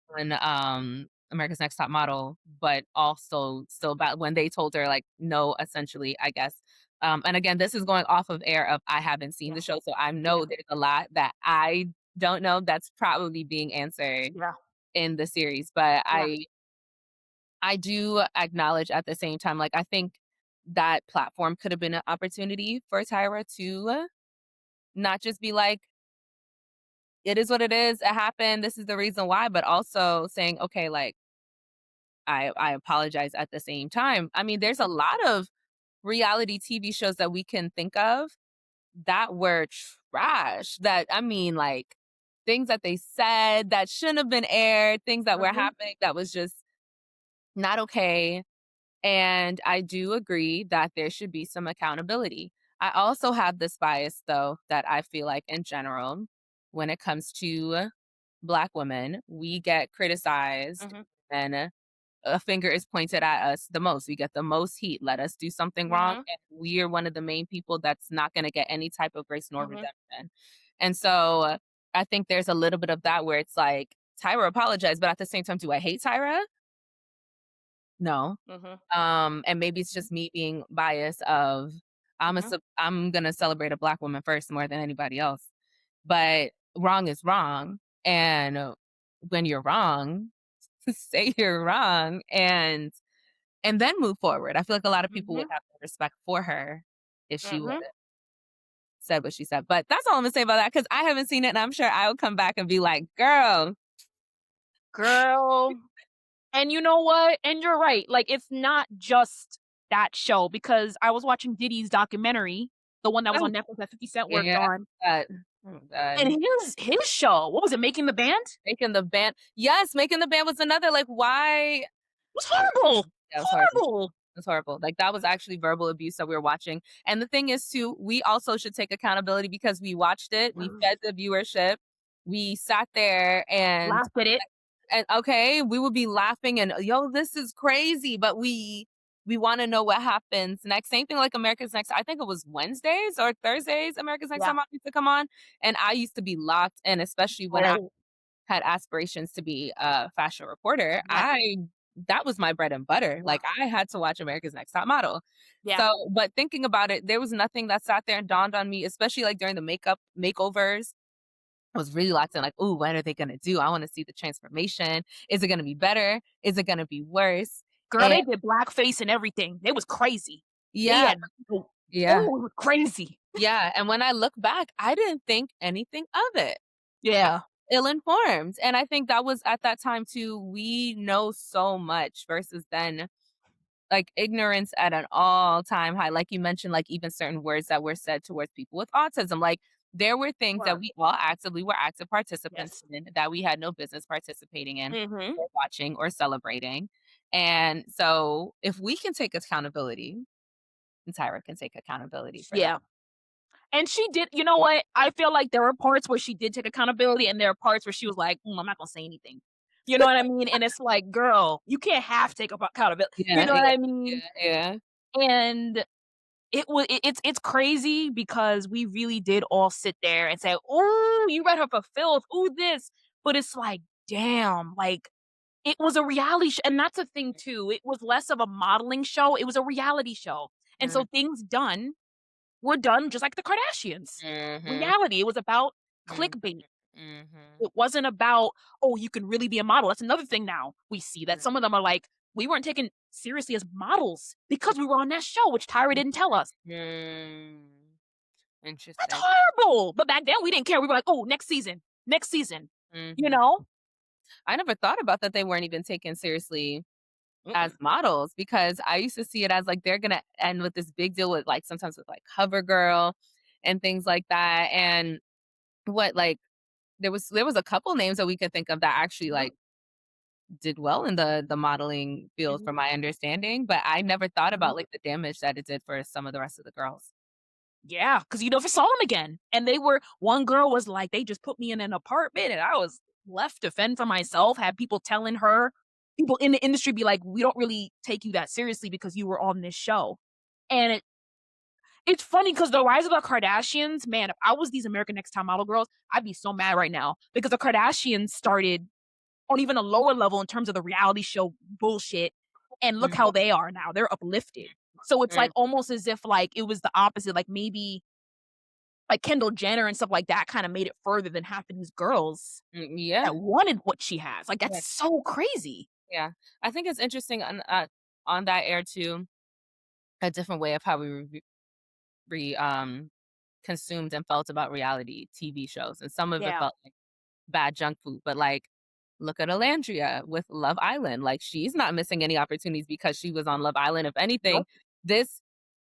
B: on, America's Next Top Model, but also still about when they told her, like, "No," essentially, I guess. And again, this is going off of air of I haven't seen
A: Yeah.
B: the show, so I
A: Yeah.
B: know there's a lot that I don't know that's probably being answered
A: Yeah.
B: in the series, but
A: Yeah.
B: I do acknowledge at the same time, like, I think that platform could have been an opportunity for Tyra to not just be like, "It is what it is, it happened, this is the reason why," but also saying, "Okay, like, I apologize at the same time." I mean, there's a lot of reality TV shows that we can think of that were trash, that I mean, like, things that they said that shouldn't have been aired, things that were
A: Mhm.
B: happening that was just not okay, and I do agree that there should be some accountability. I also have this bias, though, that I feel like in general, when it comes to Black women, we get criticized
A: Mhm.
B: and a finger is pointed at us the most. We get the most heat. Let us do something wrong,
A: Mhm.
B: and we're one of the main people that's not gonna get any type of grace nor
A: Mhm.
B: redemption. And so, I think there's a little bit of that where it's like, Tyra apologized, but at the same time, do I hate Tyra? No.
A: Mhm.
B: And maybe it's just me being biased of
A: Mhm.
B: I'm gonna celebrate a Black woman first more than anybody else. But wrong is wrong, and when you're wrong, say you're wrong and then move forward. I feel like a lot of people would
A: Mhm.
B: have more respect for her if she would
A: Mhm.
B: have said what she said. But that's all I'm gonna say about that because I haven't seen it, and I'm sure I will come back and be like, "Girl."
A: Girl. And you know what? And you're right. Like, it's not just that show because I was watching Diddy's documentary, the one that was
B: Oh,
A: on Netflix that 50 Cent worked
B: yeah,
A: on,
B: that oh
A: and
B: god.
A: his show, what was it, Making the Band?
B: Making the band yes, making the band was another, like, why
A: It was horrible.
B: that was horrible.
A: Horrible.
B: It's horrible. Like, that was actually verbal abuse that we were watching, and the thing is too, we also should take accountability because we watched it, we fed the viewership, we sat there
A: Laughed at it.
B: and okay, we would be laughing and, "Yo, this is crazy," but we wanna know what happens next. Same thing like America's Next I think it was Wednesdays or Thursdays, America's Next
A: Yeah.
B: Top Model used to come on, and I used to be locked in, especially when I
A: Oh,
B: had aspirations to be a fashion reporter,
A: yeah.
B: that was my bread and butter.
A: Yeah.
B: Like, I had to watch America's Next Top Model.
A: Yeah.
B: So but thinking about it, there was nothing that sat there and dawned on me, especially, like, during the makeovers. I was really locked in, like, "Ooh, what are they gonna do? I wanna see the transformation. Is it gonna be better? Is it gonna be worse?"
A: Girl,
B: And
A: they did blackface and everything. It was crazy. They
B: yeah,
A: had oh,
B: yeah,
A: oh, it was crazy.
B: yeah, and when I look back, I didn't think anything of it. I
A: Yeah.
B: ill-informed, and I think that was at that time too, we know so much versus then, like, ignorance at an all-time high, like you mentioned, like, even certain words that were said towards people with autism, like, there were things that
A: Sure.
B: we all actively were active participants
A: Yes.
B: in that we had no business participating in
A: Mhm.
B: or watching or celebrating, and so, if we can take accountability, then Tyra can take accountability for that.
A: Yeah. And she did, you know what? I feel like there were parts where she did take accountability, and there are parts where she was like, "I'm not gonna say anything." You know what I mean? And it's like, "Girl, you can't half take accountability." You
B: Yeah,
A: know what
B: yeah,
A: I mean?
B: yeah, yeah.
A: And it's crazy because we really did all sit there and say, "Ooh, you read her for filth. Ooh, this." But it's like, damn, like, it was a reality and that's the thing too. It was less of a modeling show, it was a reality show. And so
B: Mm,
A: things done were done just like the Kardashians.
B: mhm,
A: Reality, it was about
B: mhm,
A: clickbait.
B: mhm,
A: It wasn't about, "Oh, you can really be a model." That's another thing now we see that some of them are like, "We weren't taken seriously as models because we were on that show," which Tyra didn't tell us.
B: mm.
A: That's
B: Interesting.
A: horrible. But back then we didn't care. We were like, "Oh, next season, next season." You
B: Mhm.
A: know?
B: I never thought about that they weren't even taken seriously as
A: Mm-mm.
B: models because I used to see it as, like, they're gonna end with this big deal with, like, sometimes with, like, CoverGirl and things like that, and what, like, there was a couple names that we could think of that actually,
A: Mhm,
B: like, did well in the modeling field from
A: mhm,
B: my understanding, but I never thought
A: mhm.
B: about, like, the damage that it did for some of the rest of the girls.
A: Yeah, because you never saw them again. And they were one girl was like, "They just put me in an apartment," and I was left to fend for myself, had people telling her people in the industry be like, "We don't really take you that seriously because you were on this show." And it's funny because the rise of the Kardashians, man, if I was these American Next Top Model girls, I'd be so mad right now because the Kardashians started on even a lower level in terms of the reality show bullshit, and look
B: Mhm,
A: how they are now, they're uplifted. So it's like
B: mm,
A: almost as if like it was the opposite, like maybe like Kendall Jenner and stuff like that kinda made it further than half of these girls
B: yeah,
A: that wanted what she has, like, that's
B: yeah,
A: so crazy.
B: yeah. I think it's interesting on that air too, a different way of how we consumed and felt about reality TV shows, and some of it
A: Yeah.
B: felt like bad junk food, but, like, look at Alandria with Love Island, like, she's not missing any opportunities because she was on Love Island, if anything,
A: Nope.
B: this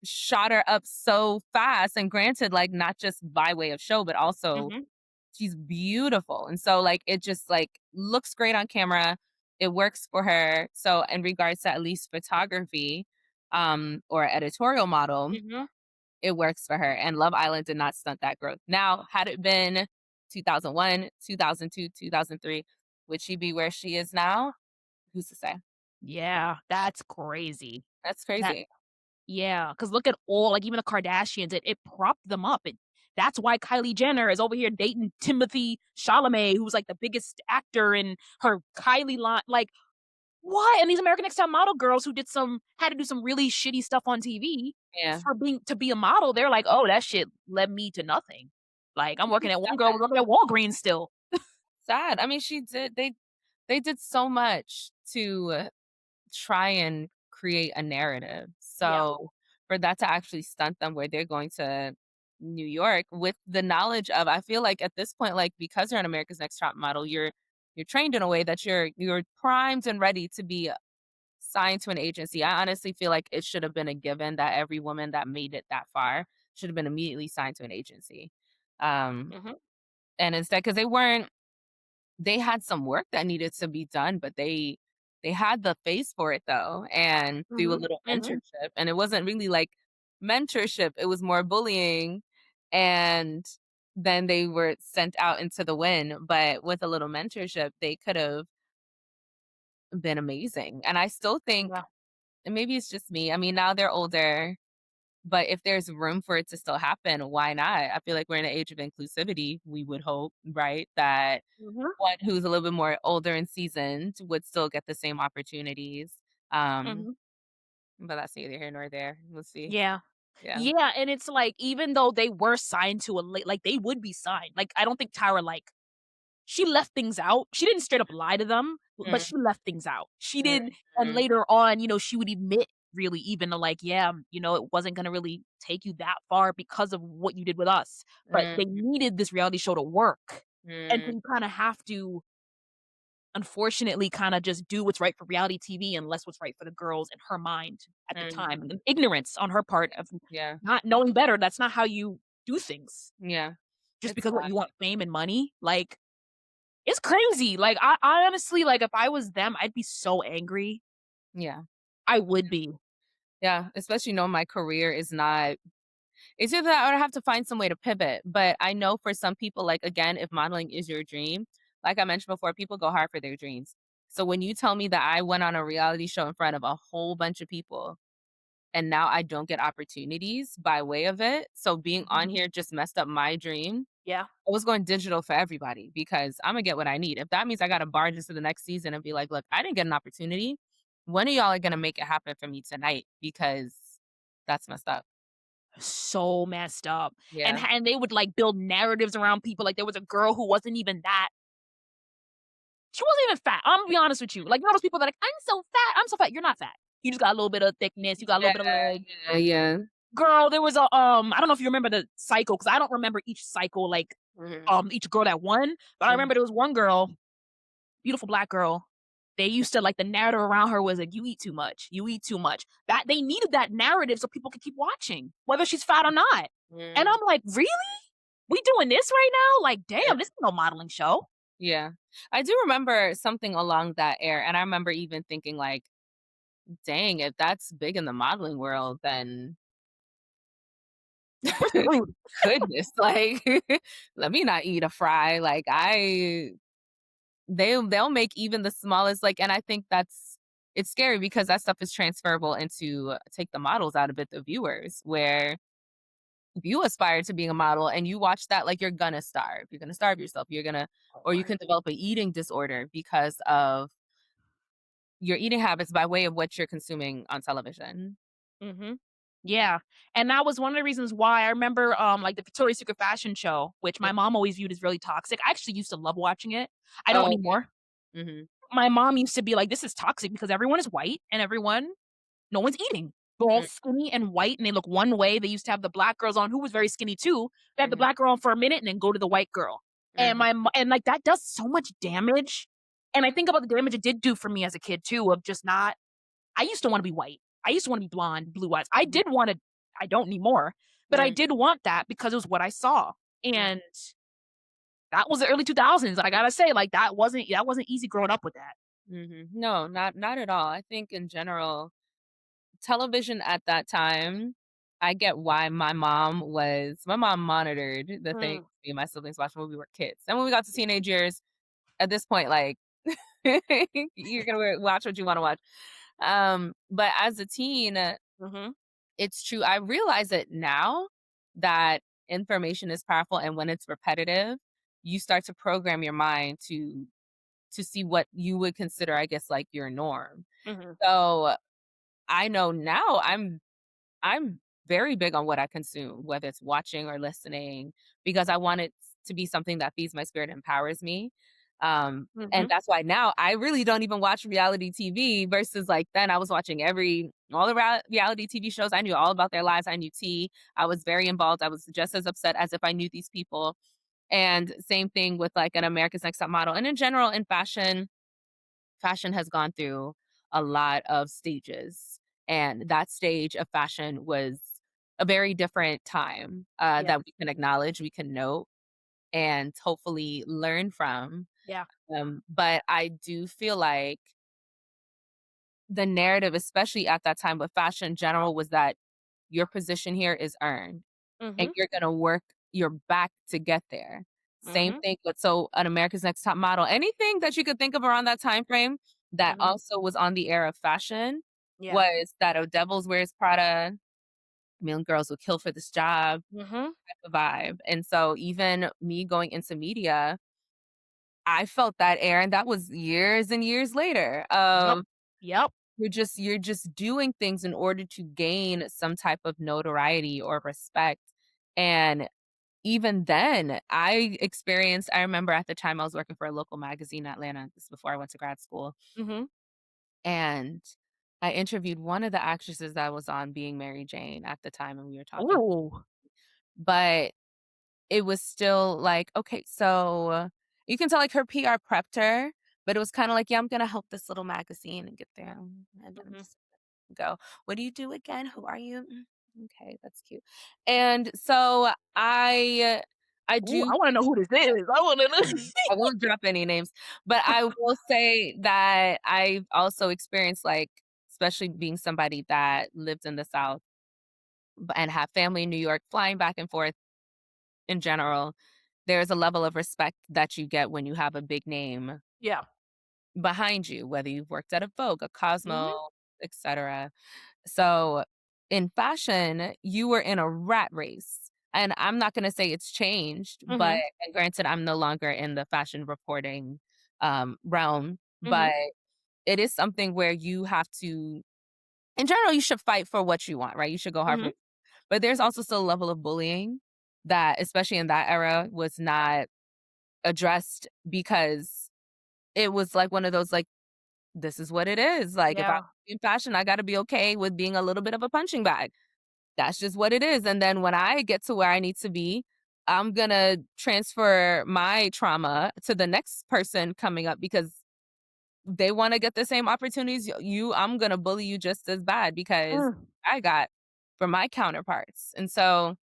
B: shot her up so fast, and granted, like, not just by way of show, but also
A: Mhm,
B: she's beautiful, and so, like, it just, like, looks great on camera, it works for her, so in regards to at least photography, or editorial model,
A: mhm.
B: it works for her, and Love Island did not stunt that growth. Now, had it been 2001, 2002, 2003, would she be where she is now? Who's to say?
A: Yeah, that's crazy.
B: That's
A: That
B: crazy.
A: Yeah, because look at all like, even the Kardashians, it propped them up, that's why Kylie Jenner is over here dating Timothy Chalamet, who's, like, the biggest actor in her Kylie line like, what? And these American Next Top Model girls who had to do some really shitty stuff on TV
B: Yeah.
A: for being to be a model, they're like, "Oh, that shit led me to nothing." Like, I'm
B: Which
A: working
B: is
A: at one girl was working at Walgreens still.
B: sad. I mean, she did they did so much to try and create a narrative.
A: Yeah.
B: So, for that to actually stunt them where they're going to New York with the knowledge of I feel like at this point, like, because you're an America's Next Top Model, you're trained in a way that you're primed and ready to be signed to an agency. I honestly feel like it should have been a given that every woman that made it that far should have been immediately signed to an agency. Um,
A: Mhm,
B: and instead, because they had some work that needed to be done, but they had the face for it though, and through a
A: mhm,
B: little
A: mhm.
B: mentorship, and it wasn't really like mentorship, it was more bullying, and then they were sent out into the wind, but with a little mentorship, they could have been amazing, and I still think
A: Yeah.
B: and maybe it's just me, I mean, now they're older, but if there's room for it to still happen, why not? I feel like we're in an age of inclusivity, we would hope, right? That
A: Mhm,
B: one who's a little bit more older and seasoned would still get the same opportunities. Um,
A: mhm.
B: but that's neither here nor there. We'll see.
A: Yeah.
B: Yeah.
A: Yeah, and it's like, even though they were signed to a like, they would be signed. Like, I don't think Tyra, like she left things out. She didn't straight up lie to them, but
B: Mm,
A: she left things out. She did and
B: mhm,
A: later on, she would admit really even to like, "Yeah, it wasn't gonna really take you that far because of what you did with us." But they
B: mm,
A: needed this reality show to work. And so
B: Mm,
A: you kinda have to, unfortunately, kinda just do what's right for reality TV unless what's right for the girls in her mind at the time,
B: mhm.
A: and ignorance on her part of
B: Yeah,
A: not knowing better. That's not how you do things.
B: yeah.
A: Just
B: It's
A: because what
B: sad.
A: you want fame and money, like, it's crazy. Like, I honestly, like, if I was them, I'd be so angry.
B: Yeah.
A: I would be.
B: Yeah, especially knowing my career is not it's either that or I have to find some way to pivot, but I know for some people, like, again, if modeling is your dream, like I mentioned before, people go hard for their dreams. So when you tell me that I went on a reality show in front of a whole bunch of people and now I don't get opportunities by way of it, so being
A: Mhm.
B: on here just messed up my dream.
A: Yeah.
B: I was going digital for everybody because Imma get what I need. If that means I gotta barge into the next season and be like, "Look, I didn't get an opportunity. One of y'all are gonna make it happen for me tonight," because that's messed up.
A: So messed up.
B: Yeah.
A: And they would, like, build narratives around people. Like, there was a girl who wasn't even that, she wasn't even fat. I'm gonna be honest with you. Like, you know those people that are like, "I'm so fat, I'm so fat." You're not fat. You just got a little bit of thickness, you got a little
B: Yeah,
A: bit of leg.
B: yeah, yeah.
A: Girl, there was a, I don't know if you remember the cycle, because I don't remember each cycle, like,
B: Mhm,
A: each girl that won, but I
B: mhm,
A: remember there was one girl, beautiful black girl. They used to, like, the narrative around her was like, "You eat too much. You eat too much." That they needed that narrative so people could keep watching, whether she's fat or not. And
B: mm,
A: I'm like, "Really? We doing this right now? Like,
B: yeah,
A: damn, this is no modeling show."
B: yeah. I do remember something along that air, and I remember even thinking like, "Dang, if that's big in the modeling world, then
A: We're screwed.
B: goodness, like, let me not eat a fry." Like, they'll make even the smallest like and I think that's it's scary because that stuff is transferable into take the models out of it, the viewers, where if you aspire to being a model and you watch that, like, you're gonna starve. You're gonna starve yourself. You're gonna or you can develop a eating disorder because of your eating habits by way of what you're consuming on television.
A: Mhm. Yeah, and that was one of the reasons why I remember, like, the Victoria's Secret fashion show, which
B: Yeah.
A: my mom always viewed as really toxic. I actually used to love watching it. I don't
B: Oh, okay.
A: anymore.
B: Mhm.
A: My mom used to be like, "This is toxic because everyone is white and no one's eating. They're all
B: Mm,
A: skinny and white, and they look one way." They used to have the black girls on who was very skinny too. They had the
B: mhm,
A: black girl on for a minute and then go to the white girl. And
B: mhm,
A: like, that does so much damage, and I think about the damage it did do for me as a kid too, of just not, I used to wanna be white. I used to wanna be blonde, blue eyes.
B: mhm,
A: I don't anymore, but I
B: mm,
A: did want that because it was what I saw,
B: mm,
A: and that was the early 2000s. I gotta say, like, that wasn't easy growing up with that.
B: mhm. No, not at all. I think in general, television at that time, I get why my mom monitored the things
A: Mm,
B: me and my siblings watched when we were kids. And when we got to teenage years, at this point, like, you're gonna watch what you wanna watch. But as a teen,
A: mhm,
B: it's true. I realize it now that information is powerful, and when it's repetitive, you start to program your mind to see what you would consider, I guess, like your norm.
A: mhm,
B: So I know now I'm very big on what I consume, whether it's watching or listening, because I want it to be something that feeds my spirit and empowers me. And
A: mhm.
B: that's why now I really don't even watch reality TV versus like then I was watching all the reality TV shows. I knew all about their lives. I knew T. I was very involved. I was just as upset as if I knew these people. And same thing with like an America's Next Top Model. And in general, in fashion has gone through a lot of stages, and that stage of fashion was a very different time,
A: Yeah,
B: that we can acknowledge, we can note, and hopefully learn from.
A: yeah.
B: But I do feel like the narrative, especially at that time with fashion in general, was that your position here is earned and
A: Mhm,
B: you're gonna work your back to get there. Same
A: mhm,
B: thing with an America's Next Top Model, anything that you could think of around that time frame that
A: mhm.
B: also was on the era of fashion
A: Yeah.
B: was that a Devils Wears Prada, Million Girls Will Kill for This Job
A: Mhm.
B: type of vibe, and so even me going into media, I felt that air, and that was years and years later
A: Yep.
B: of
A: Yep.
B: you're just doing things in order to gain some type of notoriety or respect, and even then, I remember at the time I was working for a local magazine in Atlanta, this is before I went to grad school,
A: Mhm.
B: and I interviewed one of the actresses that was on Being Mary Jane at the time, and we were talking.
A: Ooh.
B: But it was still like, okay, so you can tell like her PR prepped her, but it was kind of like, yeah, I'm gonna help this little magazine and get there, and then I'm
A: Mhm.
B: just go. What do you do again? Who are you? Okay, that's cute. And so I
A: Ooh,
B: do
A: I wanna know who this is. I wanna know.
B: I won't drop any names, but I will say that I've also experienced like, especially being somebody that lived in the South and have family in New York, flying back and forth in general, there's a level of respect that you get when you have a big name
A: Yeah.
B: behind you, whether you've worked at a Vogue, a Cosmo,
A: Mhm,
B: etc. So in fashion, you were in a rat race. And I'm not going to say it's changed, but
A: mhm,
B: and granted, I'm no longer in the fashion reporting realm,
A: mhm,
B: but it is something where you have to, in general, you should fight for what you want, right? You should go hard for
A: mhm,
B: it. But there's also still a level of bullying that, especially in that era, was not addressed because it was like one of those, like, this is what it is. Like, if I'm
A: yeah.
B: in fashion, I gotta be okay with being a little bit of a punching bag. That's just what it is. And then when I get to where I need to be, I'm gonna transfer my trauma to the next person coming up because they wanna get the same opportunities I'm gonna bully you just as bad because
A: Mm,
B: I got from my counterparts. And so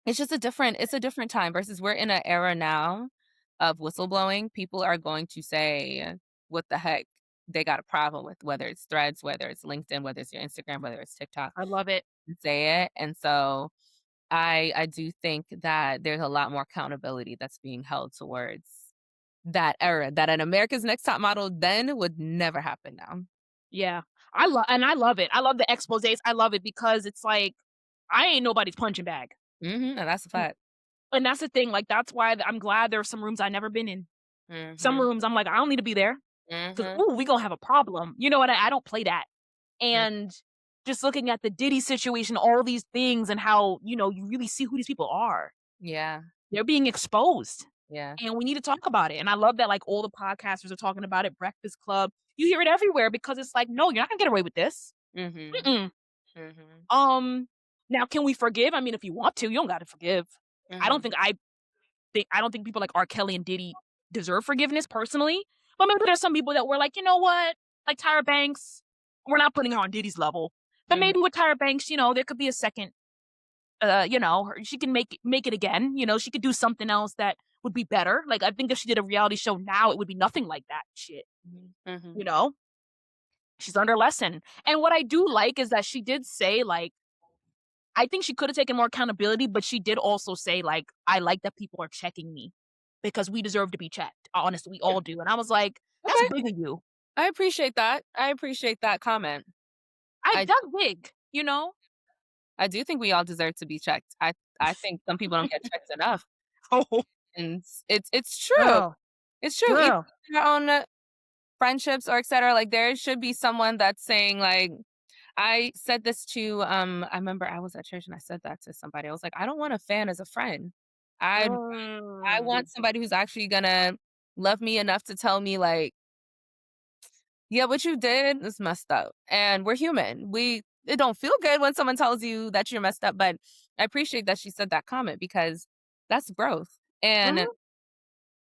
B: it's a different time versus we're in an era now of whistleblowing. People are going to say what the heck they got a problem with, whether it's Threads, whether it's LinkedIn, whether it's your Instagram, whether it's TikTok,
A: I love it.
B: and say it. And so I do think that there's a lot more accountability that's being held towards that era that an America's Next Top Model then would never happen now.
A: Yeah. I love it. I love the exposés. I love it because it's like, I ain't nobody's punching bag.
B: And that's a
A: Mm,
B: fact.
A: and that's the thing, like, that's why I'm glad there are some rooms I never been in. Some
B: Mhm.
A: rooms I'm like, "I don't need to be there because
B: Mhm.
A: ooh, we gonna have a problem." You know what? I don't play that.
B: Mm.
A: And just looking at the Diddy situation, all these things and how, you really see who these people are.
B: Yeah.
A: They're being exposed,
B: Yeah.
A: and we need to talk about it, and I love that, like, all the podcasters are talking about it, Breakfast Club. You hear it everywhere because it's like, "No, you're not gonna get away with this."
B: Mhm.
A: Mm-mm.
B: Mhm.
A: Um, Now can we forgive? I mean, if you want to, you don't gotta forgive. I don't
B: Mhm.
A: think I I don't think people like R. Kelly and Diddy deserve forgiveness personally, but maybe there's some people that were like, "You know what?" Like Tyra Banks, we're not putting her on Diddy's level, but
B: Mhm.
A: maybe with Tyra Banks, there could be a second, she can make it again, she could do something else that would be better. Like, I think if she did a reality show now, it would be nothing like that shit,
B: Mhm.
A: you
B: Mhm.
A: know? She's learned her lesson, and what I do like is that she did say, like, I think she coulda taken more accountability, but she did also say, like, "I like that people are checking me because we deserve to be checked. Honestly, we
B: Yeah.
A: all do." And I was like, "That's
B: Okay.
A: big of you."
B: I appreciate that. I appreciate that comment. I
A: That's big, you know?
B: I do think we all deserve to be checked. I think some people don't get checked enough,
A: Oh,
B: and it's true.
A: girl,
B: It's true. Even
A: girl.
B: in our own friendships or etcetera, like, there should be someone that's saying, like, I said this to, I remember I was at church and I said that to somebody. I was like, "I don't want a fan as a friend. I
A: Mm.
B: want somebody who's actually gonna love me enough to tell me, like, yeah, what you did is messed up, and we're human. It don't feel good when someone tells you that you're messed up, but I appreciate that she said that comment because that's growth, and
A: Mhm,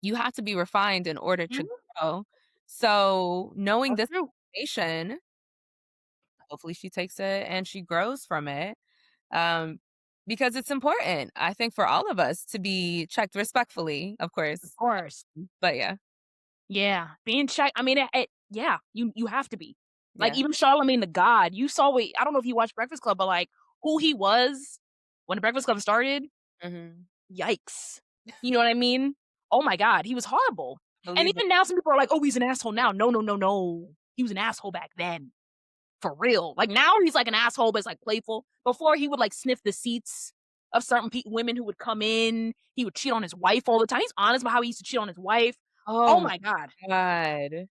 B: you have to be refined in order to
A: mhm.
B: grow. So, knowing
A: That's
B: this
A: true.
B: information, hopefully she takes it and she grows from it, um, because it's important, I think, for all of us to be checked respectfully, of
A: Of
B: course,
A: course.
B: but yeah,
A: Yeah, being checked. I mean, yeah, you have to be. Like,
B: yeah.
A: even Charlemagne the God, you saw what I don't know if you watched Breakfast Club, but, like, who he was when the Breakfast Club started.
B: Mhm.
A: Yikes. You know what I mean? Oh my god, he was horrible. And
B: Believe it.
A: even now some people are like, "Oh, he's an asshole now." No, no, no, no. He was an asshole back then. For real. Like, now he's like an asshole, but it's, like, playful. Before, he would, like, sniff the seats of certain women who would come in. He would cheat on his wife all the time. He's honest about how he used to cheat on his wife. Oh
B: Oh my
A: my god.
B: god.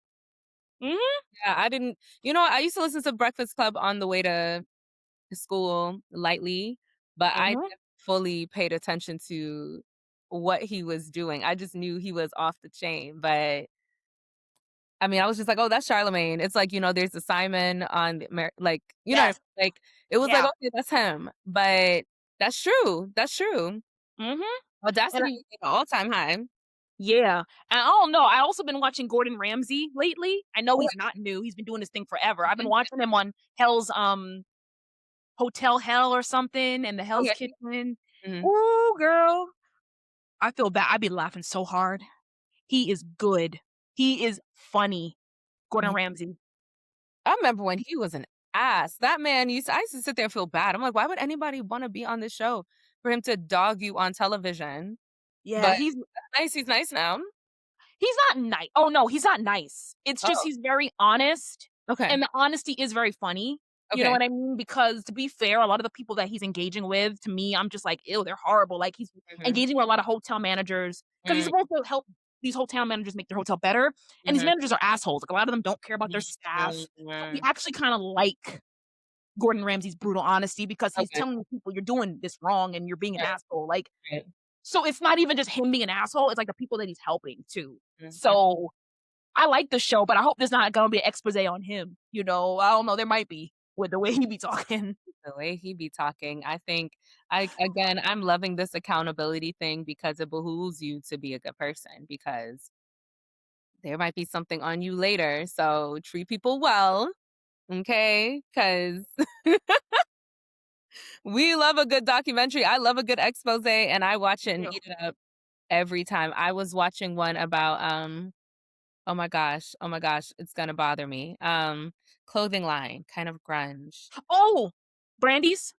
A: Mhm,
B: Yeah, I didn't I used to listen to Breakfast Club on the way to school lightly, but I
A: mhm,
B: never fully paid attention to what he was doing. I just knew he was off the chain, but I mean, I was just like, "Oh, that's Charlemagne." It's like, there's a Simon on the like,
A: yes,
B: like, it was like,
A: yeah,
B: "Okay, that's him." But that's true, that's true.
A: mhm. And
B: Audacity was at an all-time high.
A: yeah, and I don't know, I also been watching Gordon Ramsay lately. I know
B: Okay.
A: he's not new, he's been doing this thing forever. I've been
B: Mhm.
A: watching him on Hotel Hell or something and the Hell's
B: Okay.
A: Kitchen.
B: Mhm.
A: Ooh, girl, I feel bad, I be laughing so hard. He is good. He is funny, Gordon
B: Ye
A: Ramsay.
B: I remember when he was an ass. That man I used to sit there and feel bad. I'm like, "Why would anybody wanna be on this show for him to dog you on television?"
A: Yeah,
B: But he's nice now.
A: he's not nice. Oh, no, he's not nice. It's just
B: Oh,
A: he's very honest,
B: okay,
A: and the honesty is very funny. You know
B: okay.
A: what I mean? Because to be fair, a lot of the people that he's engaging with, to me, I'm just like, "Ew, they're horrible." Like, he's
B: Mhm,
A: engaging with a lot of hotel managers because he's
B: mm,
A: supposed to help these hotel managers make their hotel better, and these
B: mhm,
A: managers are assholes. Like, a lot of them don't care about their staff. So we
B: mhm.
A: actually kinda like Gordon Ramsay's brutal honesty because he's
B: Okay,
A: telling people, "You're doing this wrong and you're being an
B: right,
A: asshole." Like,
B: right.
A: so it's not even just him being an asshole, it's like the people that he's helping too.
B: Mhm.
A: So I like the show, but I hope there's not gonna be an expose on him, you know? I don't know, there might be with the way he be talking.
B: The way he be talking, I think I'm loving this accountability thing because it behooves you to be a good person because there might be something on you later, so treat people well, okay? Because we love a good documentary, I love a good expose, and I watch it and
A: Yeah.
B: eat it up every time. I was watching one about, oh my gosh, it's gonna bother me, clothing line, kind of grunge.
A: Oh! Brandy's?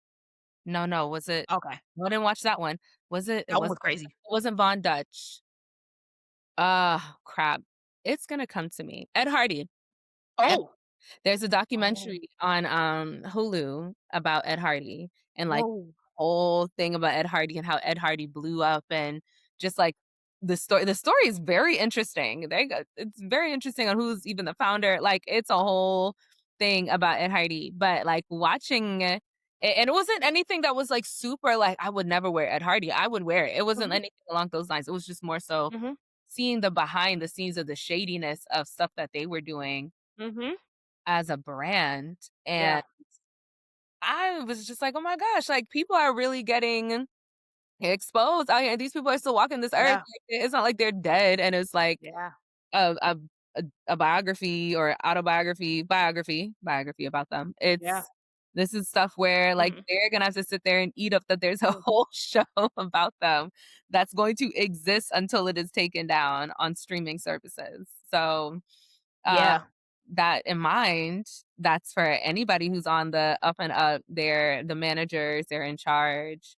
B: No, no, was it
A: Okay.
B: no, I didn't watch that one. Was it
A: That one was crazy.
B: it wasn't Von Dutch. Crap. It's gonna come to me. Ed Hardy. Ed
A: Oh!
B: There's a
A: Oh.
B: documentary on, Hulu about Ed Hardy and, like,
A: Oh.
B: whole thing about Ed Hardy and how Ed Hardy blew up and just, like, the story is very interesting. It's very interesting on who's even the founder, like, it's a whole thing about Ed Hardy, but, like, watching and it wasn't anything that was, like, super, like, I would never wear Ed Hardy, I would wear it. It wasn't
A: Mhm,
B: anything along those lines. It was just more so
A: mhm,
B: seeing the behind the scenes of the shadiness of stuff that they were doing
A: mhm.
B: as a brand,
A: Yeah,
B: and I was just like, "Oh my gosh, like, people are really getting exposed out here, and these people are still walking this earth,
A: yeah,
B: like, it's not like they're dead, and it's like
A: yeah.
B: a a a biography or biography about them.
A: Yeah.
B: This is stuff where, like,
A: Mhm,
B: they're gonna have to sit there and eat up that there's a
A: mhm.
B: whole show about them that's going to exist until it is taken down on streaming services. So, uh,
A: Yeah.
B: that in mind, that's for anybody who's on the up and up, they're the managers, they're in charge.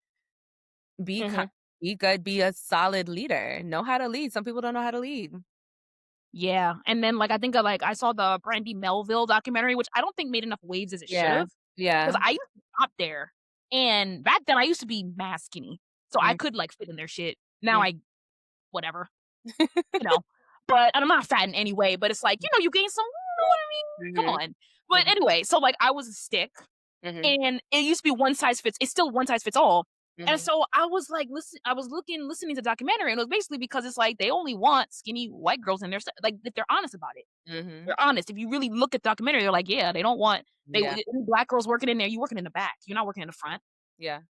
B: Be ki
A: Mhm.
B: be good, be a solid leader, know how to lead. Some people don't know how to lead.
A: Yeah, and then, like, I think, I saw the Brandy Melville documentary, which I don't think made enough waves as it
B: Yeah.
A: should've,
B: Yeah.
A: 'cause I used to shop there, and back then I used to be mad skinny, so I
B: Mm,
A: could, like, fit in their shit. Now
B: mm.
A: I whatever, you know? But and I'm not fat in any way, but it's like, you gain some, you know what I mean? Come
B: Mhm,
A: on. But
B: mhm,
A: anyway, so, like, I was a stick.
B: mhm,
A: And it used to be one size fits it's still one size fits all. And
B: mhm,
A: so I was like, listening to the documentary, and it was basically because it's like they only want skinny white girls in their like, if they're honest about it.
B: mhm.
A: They're honest. If you really look at the documentary, they're like, yeah, they don't want
B: Yeah,
A: any black girls working in there, you working in the back. You're not working in the front.
B: yeah,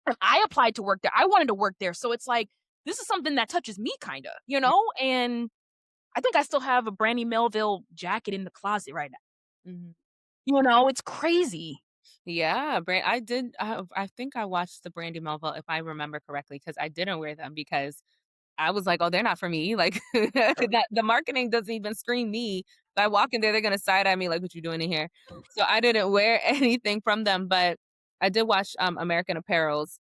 A: And I applied to work there. I wanted to work there. So it's like, this is something that touches me kinda, you
B: mm,
A: know? And I think I still have a Brandy Melville jacket in the closet right now.
B: mhm.
A: You know, it's crazy.
B: Yeah, I think I watched the Brandy Melville, if I remember correctly, because I didn't wear them because I was like, "Oh, they're not for me." Like, that the marketing doesn't even scream me. If I walk in there, they're gonna side at me like, "What you doing in here?" So I didn't wear anything from them, but I did watch, American Apparel's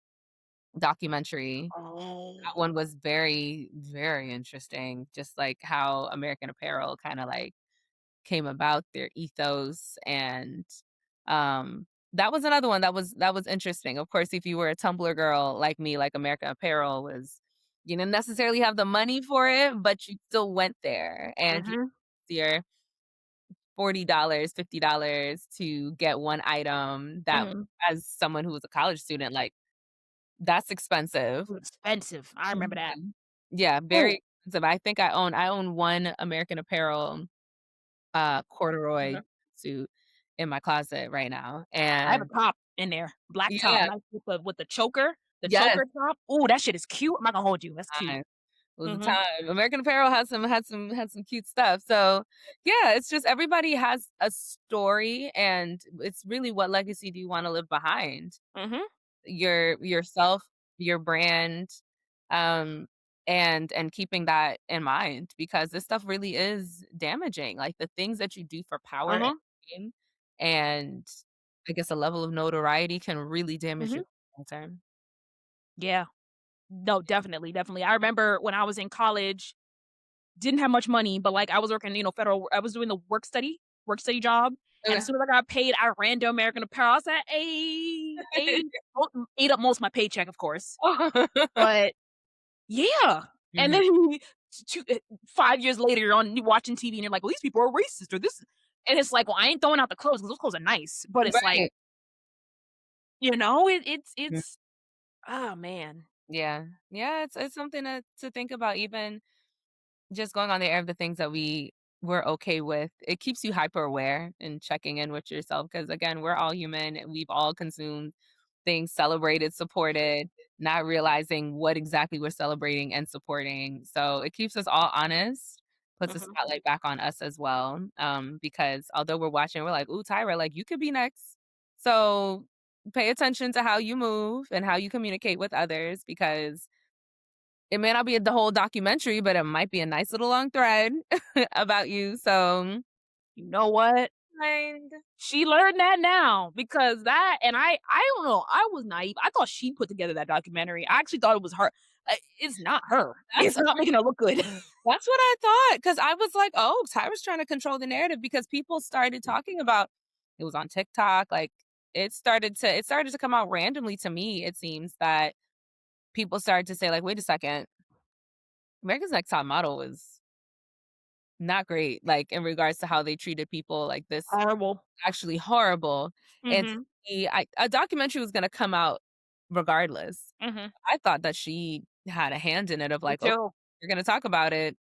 B: documentary.
A: Oh.
B: That one was very, very interesting, just, like, how American Apparel kinda, like, came about, their ethos, and, that was another one that was interesting. Of course, if you were a Tumblr girl like me, like American Apparel was you didn't necessarily have the money for it, but you still went there, and you
A: Mhm.
B: your $40, $50 to get one item that
A: Mhm.
B: as someone who was a college student, like, that's expensive.
A: Expensive. I remember that.
B: Mhm. Yeah,
A: Oh.
B: very expensive. I own one American Apparel, corduroy
A: Mhm.
B: suit in my closet right now,
A: I have a
B: and
A: top in there, black top,
B: yeah,
A: nice with the choker. The
B: Yes.
A: choker top. Ooh, that shit is cute. I'm not gonna hold you. That's cute.
B: Time. It was a
A: Mhm.
B: time. American Apparel had some cute stuff. So, yeah, it's just everybody has a story, and it's really what legacy do you wanna leave behind?
A: Mhm.
B: Yourself, your brand, um, and keeping that in mind because this stuff really is damaging. Like, the things that you do for power and
A: Uh-huh.
B: fame and I guess a level of notoriety can really damage
A: Mhm.
B: you long term.
A: Yeah. No, definitely, definitely. I remember when I was in college, didn't have much money, but, like, I was working, federal I was doing the work study job, and
B: Okay.
A: as soon as I got paid, I ran to American Apparel. I said, "Ayy," ate up most of my paycheck, of course, but yeah, and
B: Mhm.
A: then 5 years later, you're watching TV and you're like, "Well, these people are racist or this," and it's like, "Well, I ain't throwing out the clothes 'cause those clothes are nice," but it's like,
B: Right.
A: it's oh, man.
B: Yeah. Yeah, it's something to think about even just going on the air of the things that we're okay with. It keeps you hyper aware and checking in with yourself because again, we're all human. And we've all consumed things, celebrated, supported, not realizing what exactly we're celebrating and supporting. So it keeps us all honest, puts a
A: Mhm.
B: spotlight back on us as well. Because although we're watching, we're like, ooh, Tyra, like you could be next. So pay attention to how you move and how you communicate with others because it may not be the whole documentary, but it might be a nice little long thread about you, so
A: You know what?
B: mind.
A: She learned that now because that and I don't know, I was naive. I thought she put together that documentary. I actually thought it was her. It's not her.
B: That's
A: It's not making her look good.
B: that's what I thought because I was like, "Oh, Tyra's trying to control the narrative," because people started talking about it was on TikTok, like, it started to come out randomly to me, it seems that people started to say, like, "Wait a second, America's Next Top Model was not great," like, in regards to how they treated people like this
A: Horrible.
B: actually horrible, and to
A: Mhm.
B: me, a documentary was gonna come out regardless.
A: Mhm.
B: I thought that she had a hand in it of
A: Me
B: like, "Oh,
A: too.
B: you're gonna talk about it,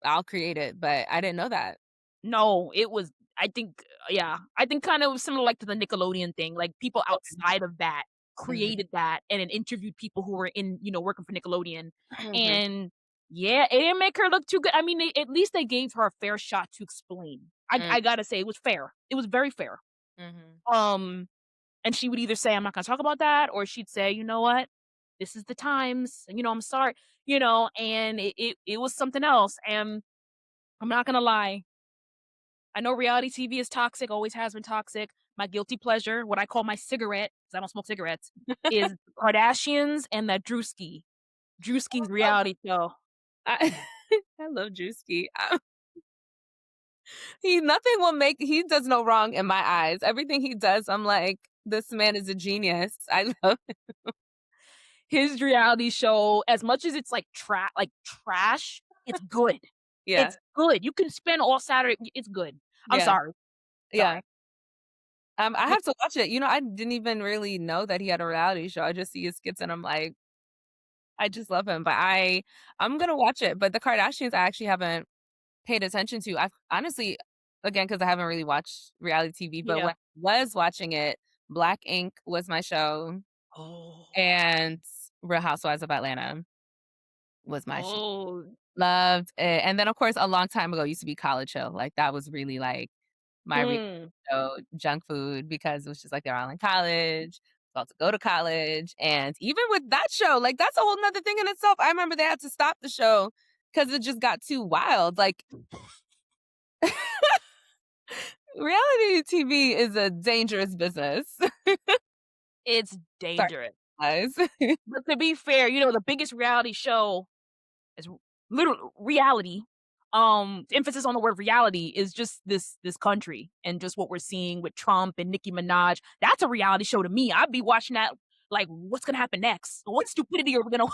B: I'll create it," but I didn't know that.
A: No, it was I think yeah, I think kinda was similar like to the Nickelodeon thing, like, people
B: Okay.
A: outside of that
B: Mhm.
A: created that and then interviewed people who were in, working for Nickelodeon,
B: Mhm.
A: and yeah, it didn't make her look too good. I mean, at least they gave her a fair shot to explain.
B: Mm.
A: I gotta say it was fair. It was very fair.
B: Mhm.
A: Um, and she would either say, "I'm not gonna talk about that," or she'd say, "You know what? This is the times, and, I'm sorry," and it was something else, and I'm not gonna lie, I know reality TV is toxic, always has been toxic. My guilty pleasure, what I call my cigarette, 'cause I don't smoke cigarettes, is Kardashians and that Drewski's reality show.
B: I I love Drewski. He nothing will make he does no wrong in my eyes. Everything he does, I'm like, "This man is a genius." I love it.
A: His reality show, as much as it's like trash, it's good.
B: Yeah.
A: It's good. You can spend all Saturday it's good. I'm
B: Yeah.
A: sorry.
B: Yeah.
A: Sorry.
B: I
A: But
B: have to watch it. I didn't even really know that he had a reality show. I just see his skits and I'm like, I just love him. But I'm gonna watch it. But the Kardashians I actually haven't paid attention to. I've honestly, again, because I haven't really watched reality TV, but
A: yeah.
B: when I was watching it, Black Ink was my show
A: Oh.
B: and Real Housewives of Atlanta was my show.
A: Oh.
B: Loved it. And then of course a long time ago used to be College Hill. Like that was really like my
A: Mm.
B: show, junk food, because it was just like they're all in college, about to go to college. And even with that show, like that's a whole nother thing in itself. I remember they had to stop the show because it just got too wild. Like reality TV is a dangerous business.
A: It's
B: Sorry,
A: dangerous.
B: guys.
A: But to be fair, the biggest reality show is literal reality. Emphasis on the word reality is just this country and just what we're seeing with Trump and Nicki Minaj. That's a reality show to me. I'd be watching that like, what's gonna happen next? What stupidity are we gonna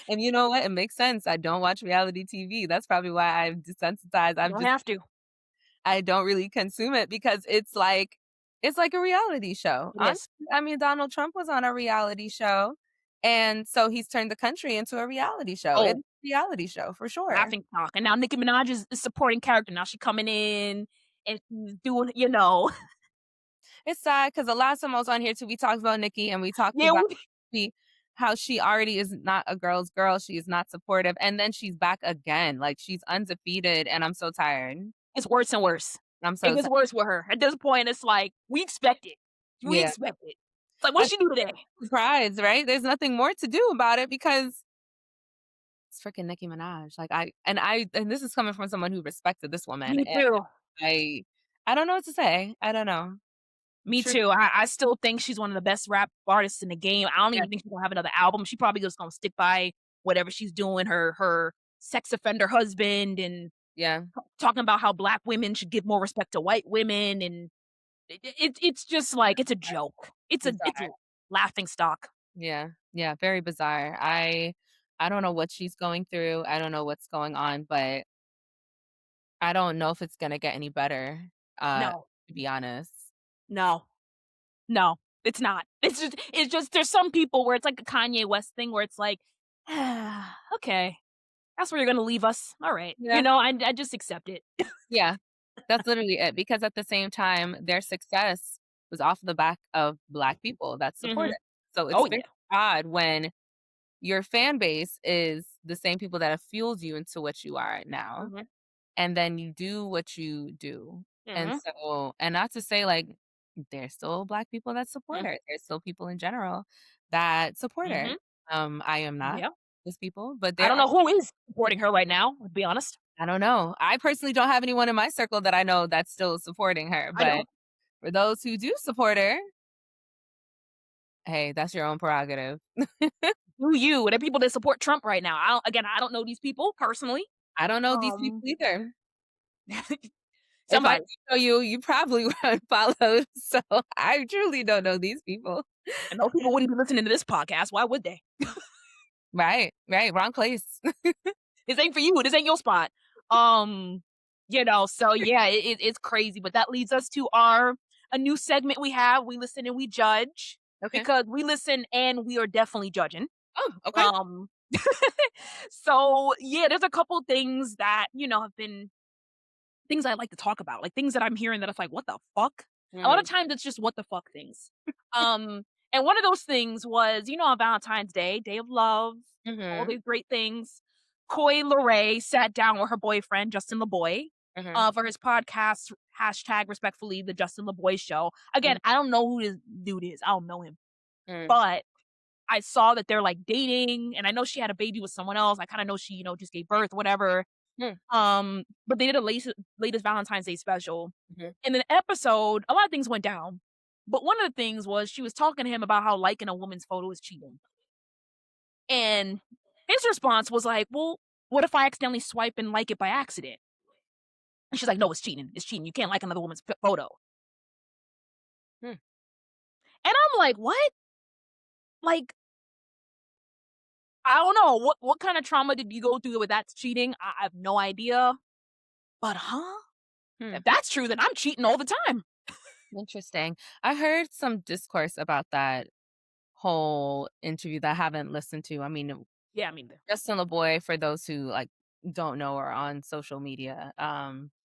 B: And you know what? It makes sense. I don't watch reality TV. That's probably why I'm desensitized.
A: You don't have to.
B: I don't really consume it because it's like a reality show.
A: It is.
B: I mean, Donald Trump was on a reality show, and so he's turned the country into a reality show. It's
A: Oh,
B: a reality show for sure.
A: laughing stock. And now Nicki Minaj is supporting character. Now she coming in and she's doing.
B: It's sad because the last time I was on here too, we talked about Nikki and we talked
A: Yeah,
B: about how she already is not a girl's girl, she is not supportive, and then she's back again, like, she's undefeated, and I'm so tired.
A: It's worse and worse.
B: I'm
A: It
B: so
A: gets
B: tired.
A: worse with her. At this point, it's like, we expect it. We
B: Yeah.
A: expect it. It's like, what's
B: I'm
A: she do today?
B: surprised, right? There's nothing more to do about it because it's freaking Nicki Minaj, like, and this is coming from someone who respected this woman,
A: Me
B: and
A: too.
B: I I don't know what to say. I don't know.
A: Me
B: True.
A: too. I still think she's one of the best rap artists in the game. I don't
B: Yeah.
A: even think she's gonna have another album. She probably just gonna stick by whatever she's doing, her sex offender husband and
B: Yeah.
A: talking about how black women should give more respect to white women, and it's just like it's a joke. It's a
B: Bizarre.
A: laughing stock.
B: Yeah. Yeah, very bizarre. I don't know what she's going through. I don't know what's going on, but I don't know if it's gonna get any better,
A: No,
B: to be honest.
A: no, no, it's not. It's just there's some people where it's like a Kanye West thing where it's like, ah, okay, that's where you're gonna leave us. All right,
B: Yeah.
A: I just accept it.
B: Yeah. That's literally it, because at the same time, their success was off the back of Black people that support
A: Mhm.
B: it. So
A: Oh
B: it's very
A: yeah.
B: odd when your fan base is the same people that have fueled you into what you are now,
A: Mhm.
B: and then you do what you do. And
A: Mhm.
B: so, and not to say like there's still Black people that support
A: Mhm.
B: her. There's still people in general that support her.
A: Mhm.
B: I am not
A: Yeah.
B: those people, but
A: I
B: there
A: don't
B: are.
A: know who is supporting her right now, to be honest.
B: I don't know. I personally don't have anyone in my circle that I know that's still supporting her,
A: I
B: but
A: don't.
B: for those who do support her, hey, that's your own prerogative.
A: Do you? And the people that support Trump right now. I don't know these people personally.
B: I don't know these people
A: Um,
B: either. If I
A: somebody
B: did know you, you probably were unfollowed, so I truly don't know these people.
A: and those people wouldn't be listening to this podcast. Why would they?
B: Right, right, wrong place.
A: This ain't for you. This ain't your spot. Um, so yeah, it's crazy. But that leads us to our a new segment we have. We listen and we judge
B: Okay.
A: because we listen and we are definitely judging.
B: Oh, okay.
A: Um, so yeah, there's a couple things that have been things I like to talk about, like things that I'm hearing that it's like, what the fuck? A lot of
B: Mm,
A: times it's just what the fuck things. Um, and one of those things was, on Valentine's Day, Day of Love, all
B: mhm,
A: these great things. Coy Leray sat down with her boyfriend, Justin LeBoy,
B: mhm,
A: for his podcast, hashtag respectfully, the Justin LeBoy show. Again,
B: mm,
A: I don't know who this dude is. I don't know him.
B: mm,
A: But I saw that they're like dating, and I know she had a baby with someone else. I kind of know she, just gave birth, whatever.
B: mm,
A: But they did a latest Valentine's Day special.
B: mhm.
A: In an episode, a lot of things went down. But one of the things was she was talking to him about how liking a woman's photo is cheating. And his response was like, well, what if I accidentally swipe and like it by accident? And she's like, no, it's cheating. It's cheating. You can't like another woman's photo.
B: Hmm,
A: And I'm like, what? Like, I don't know. What kind of trauma did you go through with that's cheating? I have no idea. But
B: hmm.
A: if that's true, then I'm cheating all the time.
B: Interesting. I heard some discourse about that whole interview that I haven't listened to. I mean,
A: Yeah, I mean,
B: Justin LeBoy, for those who, like, don't know or are on social media,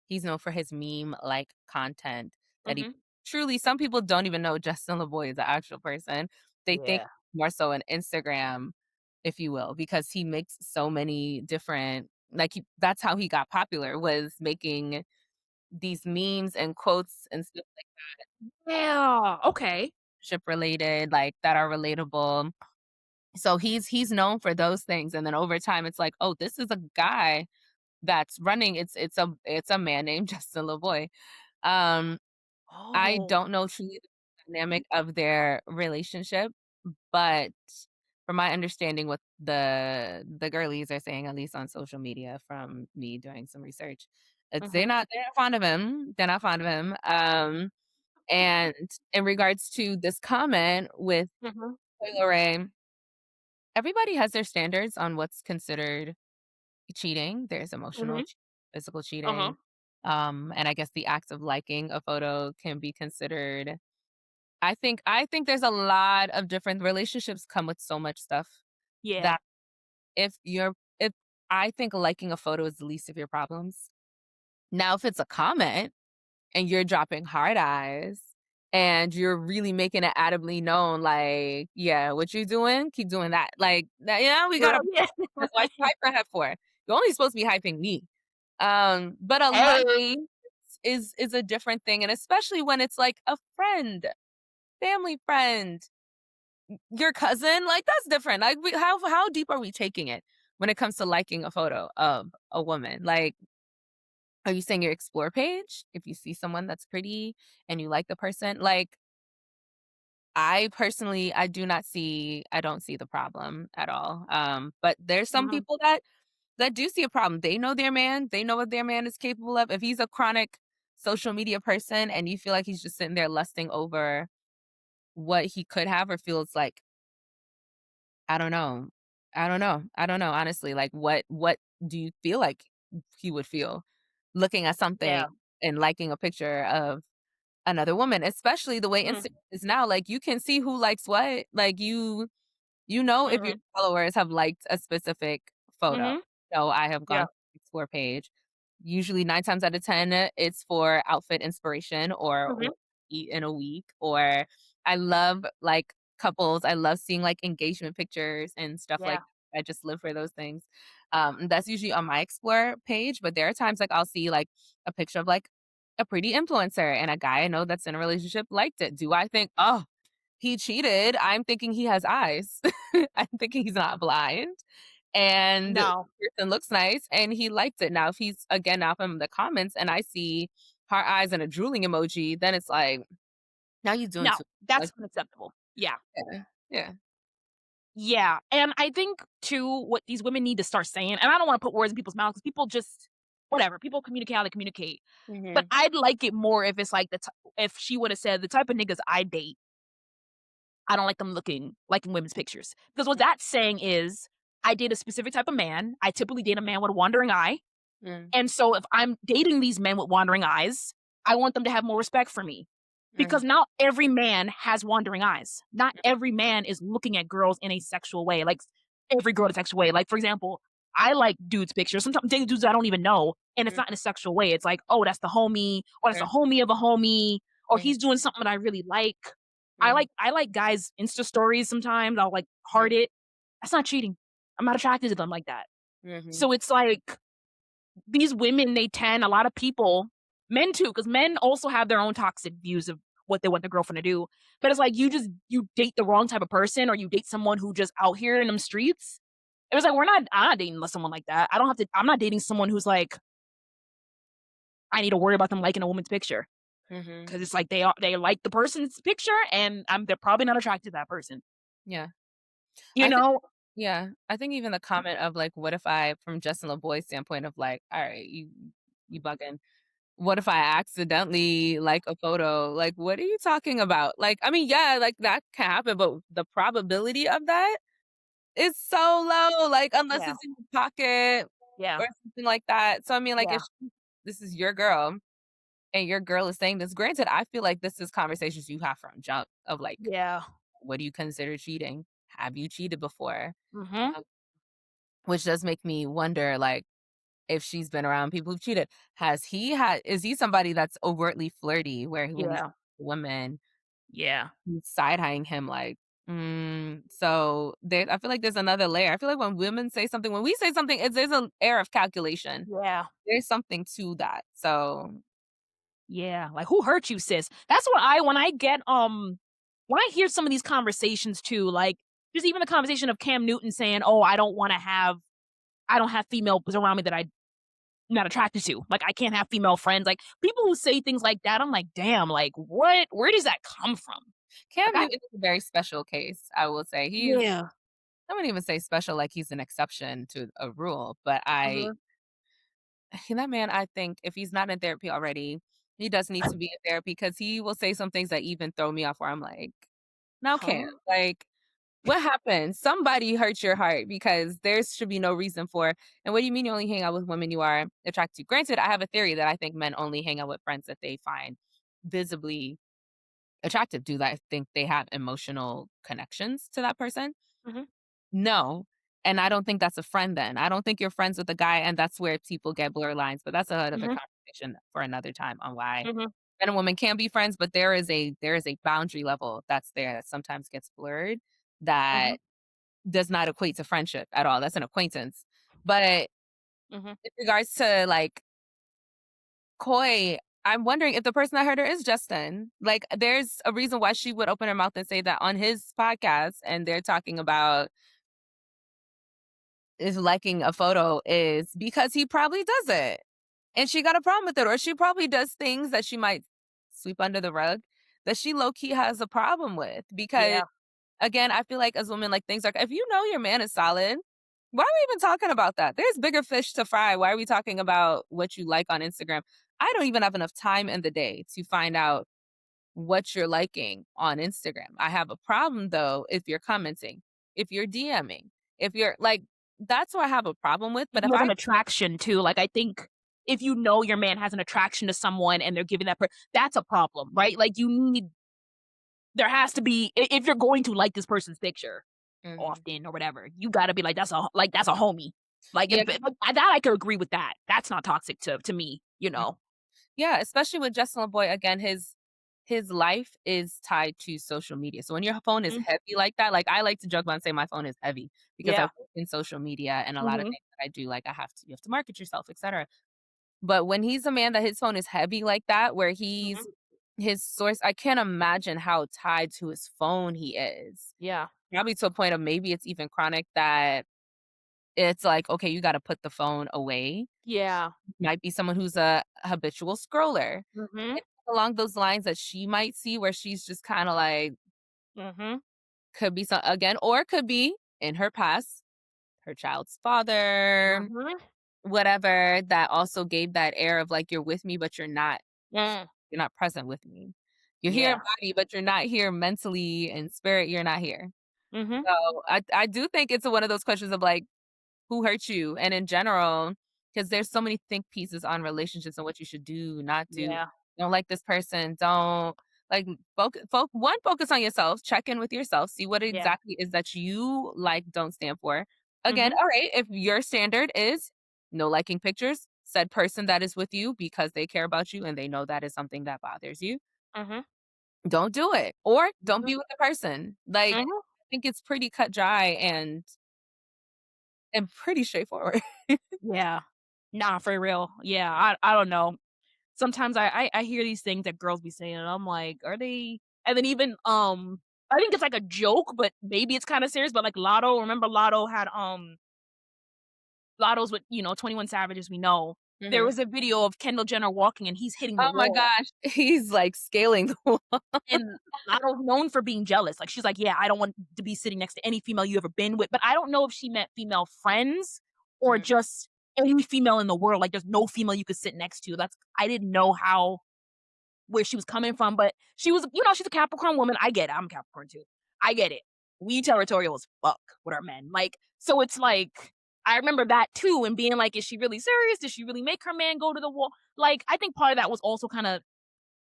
B: he's known for his meme-like content that he
A: hmm
B: truly some people don't even know Justin LeBoy is an actual person. They think
A: yeah.
B: more so an Instagram, if you will, because he makes so many different like, that's how he got popular, was making these memes and quotes and stuff like
A: Yeah. Okay.
B: ship related, like, that are relatable. So he's known for those things, and then over time, it's like, "Oh, this is a guy that's running." It's a man named Justin LeBoy. Um, I
A: Oh.
B: don't know truly the dynamic of their relationship, but from my understanding, what the girlies are saying, at least on social media, from me doing some research, it's
A: Mhm.
B: they're not fond of him. They're not fond of him. And in regards to this comment with
A: Mhm.
B: Taylor Ray, everybody has their standards on what's considered cheating. There's emotional,
A: Mhm.
B: physical
A: Uh-huh.
B: cheating. And I guess the act of liking a photo can be considered. I think there's a lot of different relationships come with so much stuff
A: Yeah.
B: that if I think liking a photo is the least of your problems. Now, if it's a comment and you're dropping hard eyes and you're really making it adamantly known, like, yeah, what you doing? Keep doing that. Like, that, we got
A: Girl,
B: a
A: yeah.
B: that's why you hyping that for. You're only supposed to be hyping me. But a like
A: Hey.
B: is a different thing, and especially when it's like a friend, family friend, your cousin, like that's different. Like, how deep are we taking it when it comes to liking a photo of a woman? Like, are you saying your explore page if you see someone that's pretty and you like the person? Like, I personally, I don't see the problem at all. But there's some
A: Mhm.
B: people that do see a problem. They know their man, they know what their man is capable of. If he's a chronic social media person and you feel like he's just sitting there lusting over what he could have or feels like, I don't know. I don't know, honestly. Like, what do you feel like he would feel looking at something
A: Yeah.
B: and liking a picture of another woman, especially the way
A: Mhm.
B: Instagram is now? Like, you can see who likes what. Like, you know if your
A: Mhm.
B: followers have liked a specific photo.
A: Mhm.
B: So, I have
A: Yeah.
B: gone to the explore page. Usually 9 times out of 10, it's for outfit inspiration or
A: Mhm.
B: what to eat in a week, or I love, like, couples. I love seeing, like, engagement pictures and stuff
A: Yeah.
B: like that. I just live for those things. That's usually on my explore page, but there are times, like, I'll see, like, a picture of, like, a pretty influencer and a guy I know that's in a relationship liked it. Do I think, "Oh, he cheated?" I'm thinking he has eyes. I'm thinking he's not blind, and the
A: No.
B: person looks nice, and he liked it. Now, if he's again, now if I'm in the comments and I see heart eyes and a drooling emoji, then it's like, now you're doing
A: No.
B: too
A: That's
B: like,
A: unacceptable. Yeah.
B: yeah, yeah.
A: Yeah, and I think too, what these women need to start saying, and I don't wanna put words in people's mouths because people just whatever, people communicate how they communicate, but
B: Mhm,
A: I'd like it more if it's like if she woulda said, "The type of niggas I date, I don't like them liking women's pictures." Because what that's saying is, I date a specific type of man, I typically date a man with a wandering eye,
B: mm,
A: and so if I'm dating these men with wandering eyes, I want them to have more respect for me. Because
B: mm,
A: not every man has wandering eyes. Not every man is looking at girls in a sexual way, like every girl in a sexual way. Like, for example, I like dudes' pictures. Sometimes dating dudes I don't even know, and it's
B: mm,
A: not in a sexual way. It's like, oh, that's the homie, or that's
B: mm,
A: a homie of a homie, or
B: mhm,
A: he's doing something that I really like.
B: mhm,
A: I like guys' Insta stories sometimes. I'll like heart
B: mhm,
A: it. That's not cheating. I'm not attracted to them like that.
B: mhm,
A: So it's like these women, they tend a lot of people, men too, because men also have their own toxic views of what they want their girlfriend to do. But it's like you date the wrong type of person or you date someone who just out here in them streets. It was like I'm not dating someone like that. I'm not dating someone who's like, I need to worry about them liking a woman's picture.
B: mhm.
A: Cause it's like they like the person's picture and they're probably not attracted to that person.
B: Yeah.
A: You
B: I think
A: know?
B: yeah, I think even the comment of, like, what if I from Justin LeBoy's standpoint of, like, "Alright, you bugging. What if I accidentally like a photo? Like, what are you talking about?" Like, I mean, yeah, like, that can happen, but the probability of that is so low, like, unless
A: Yeah.
B: it's in your pocket
A: Yeah.
B: or something like that. So, I mean, like,
A: Yeah.
B: if this is your girl and your girl is saying this, granted, I feel like this is conversations you have from jump of, like,
A: Yeah.
B: what do you consider cheating? Have you cheated before?
A: Mhm.
B: Um, which does make me wonder, like, if she's been around people who've cheated, is he somebody that's overtly flirty where he when he's
A: Yeah.
B: women,
A: Yeah.
B: he's side-eyeing him like, so there I feel like there's another layer. I feel like when we say something, there's an air of calculation.
A: Yeah.
B: There's something to that. So
A: Yeah, like, "Who hurt you, sis?" That's what I when I get, when I hear some of these conversations too, like, just even the conversation of Cam Newton saying, "Oh, I don't have females around me that I'm not attracted to. Like, I can't have female friends." Like, people who say things like that, I'm like, "Damn, like, what? Where does that come from?"
B: Cam
A: Like, I
B: Newton is a very special case, I will say.
A: Yeah.
B: I wouldn't even say special like he's an exception to a rule, but
A: Mhm.
B: that man, I think if he's not in therapy already, he does need to be in therapy because he will say some things that even throw me off where I'm like, now Cam,
A: Huh?
B: like, what happened? Somebody hurt your heart because there should be no reason for, and what do you mean you only hang out with women you are attracted to? Granted, I have a theory that I think men only hang out with friends that they find visibly attractive. Do I think they have emotional connections to that person?
A: Mhm.
B: No. And I don't think that's a friend then. I don't think you're friends with a guy, and that's where people get blurred lines, but that's another
A: Mhm.
B: conversation for another time on why
A: Mhm.
B: men and women can be friends, but there is a boundary level that's there that sometimes gets blurred
A: Mhm,
B: that does not equate to friendship at all. That's an acquaintance. But
A: mhm.
B: in regards to like Koi, I'm wondering if the person that hurt her is Justin. Like, there's a reason why she would open her mouth and say that on his podcast, and they're talking about if liking a photo is because he probably does it. And she got a problem with it, or she probably does things that she might sweep under the rug that she low key has a problem with. Because
A: Yeah.
B: again, I feel like as women, like things like if you know your man is solid, why are we even talking about that? There's bigger fish to fry. Why are we talking about what you like on Instagram? I don't even have enough time in the day to find out what you're liking on Instagram. I have a problem though if you're commenting, if you're DMing, if you're like, that's what I have a problem with. But if
A: More of
B: I,
A: an attraction too, like, I think if you know your man has an attraction to someone and they're giving that that's a problem, right? Like, you need there has to be if you're going to like this person's picture
B: Mhm.
A: often or whatever, you gotta be like, that's a homie." Like,
B: Yeah,
A: if that I could agree with that. That's not toxic to me, you
B: mm,
A: know?
B: yeah, especially with Justin LeBoy, again, his life is tied to social media. So when your phone is
A: Mhm.
B: heavy like that, like I like to joke about and say my phone is heavy because I
A: Yeah.
B: work in social media and a lot of
A: Mhm.
B: things that I do, like you have to market yourself, etc. But when he's a man that his phone is heavy like that, where
A: Mhm.
B: he's his source, I can't imagine how tied to his phone he is.
A: Yeah.
B: Probably to a point of maybe it's even chronic that it's like, okay, you got to put the phone away.
A: Yeah.
B: Might be someone who's a habitual scroller.
A: Mhm.
B: It's along those lines that she might see where she's just kind of like,
A: Mhm.
B: could be some again, or it could be in her past, her child's father,
A: Mhm.
B: whatever, that also gave that air of like, you're with me, but
A: Mm.
B: you're not present with me. You're here in
A: Yeah.
B: body, but you're not here mentally and spirit, you're not here.
A: Mhm.
B: So I do think it's one of those questions of like, who hurt you? And in general, because there's so many think pieces on relationships and what you should do, not do.
A: Yeah.
B: Don't like this person. Don't like focus on yourself, check in with yourself, see what
A: Yeah.
B: exactly is that you like, don't stand for. Again,
A: Mhm.
B: all right, if your standard is no liking pictures, said person that is with you because they care about you and they know that is something that bothers you,
A: Mhm.
B: don't do it. Or don't
A: Mhm.
B: be with the person. Like
A: Mhm.
B: I think it's pretty cut dry and pretty straightforward.
A: Yeah. Nah, for real. Yeah, I don't know. Sometimes I hear these things that girls be saying, and I'm like, "Are they?" And then even, I think it's like a joke, but maybe it's kinda serious, but, like, Lotto remember Lotto had, Lotto's with, 21 Savage, as we know. There
B: Mhm.
A: was a video of Kendall Jenner walking, and he's hitting the
B: Oh my
A: wall.
B: gosh, he's, like, scaling the wall.
A: And Lotto's known for being jealous, like, she's like, "Yeah, I don't want to be sitting next to any female you ever been with," but I don't know if she meant female friends or
B: Mm,
A: just any female in the world, like, there's no female you could sit next to, that's I didn't know how where she was coming from, but she was she's a Capricorn woman, I get it, I'm Capricorn too. I get it. We territorial as fuck with our men, like, so it's like, I remember that too and being like, "Is she really serious? Did she really make her man go to the wall?" Like, I think part of that was also kinda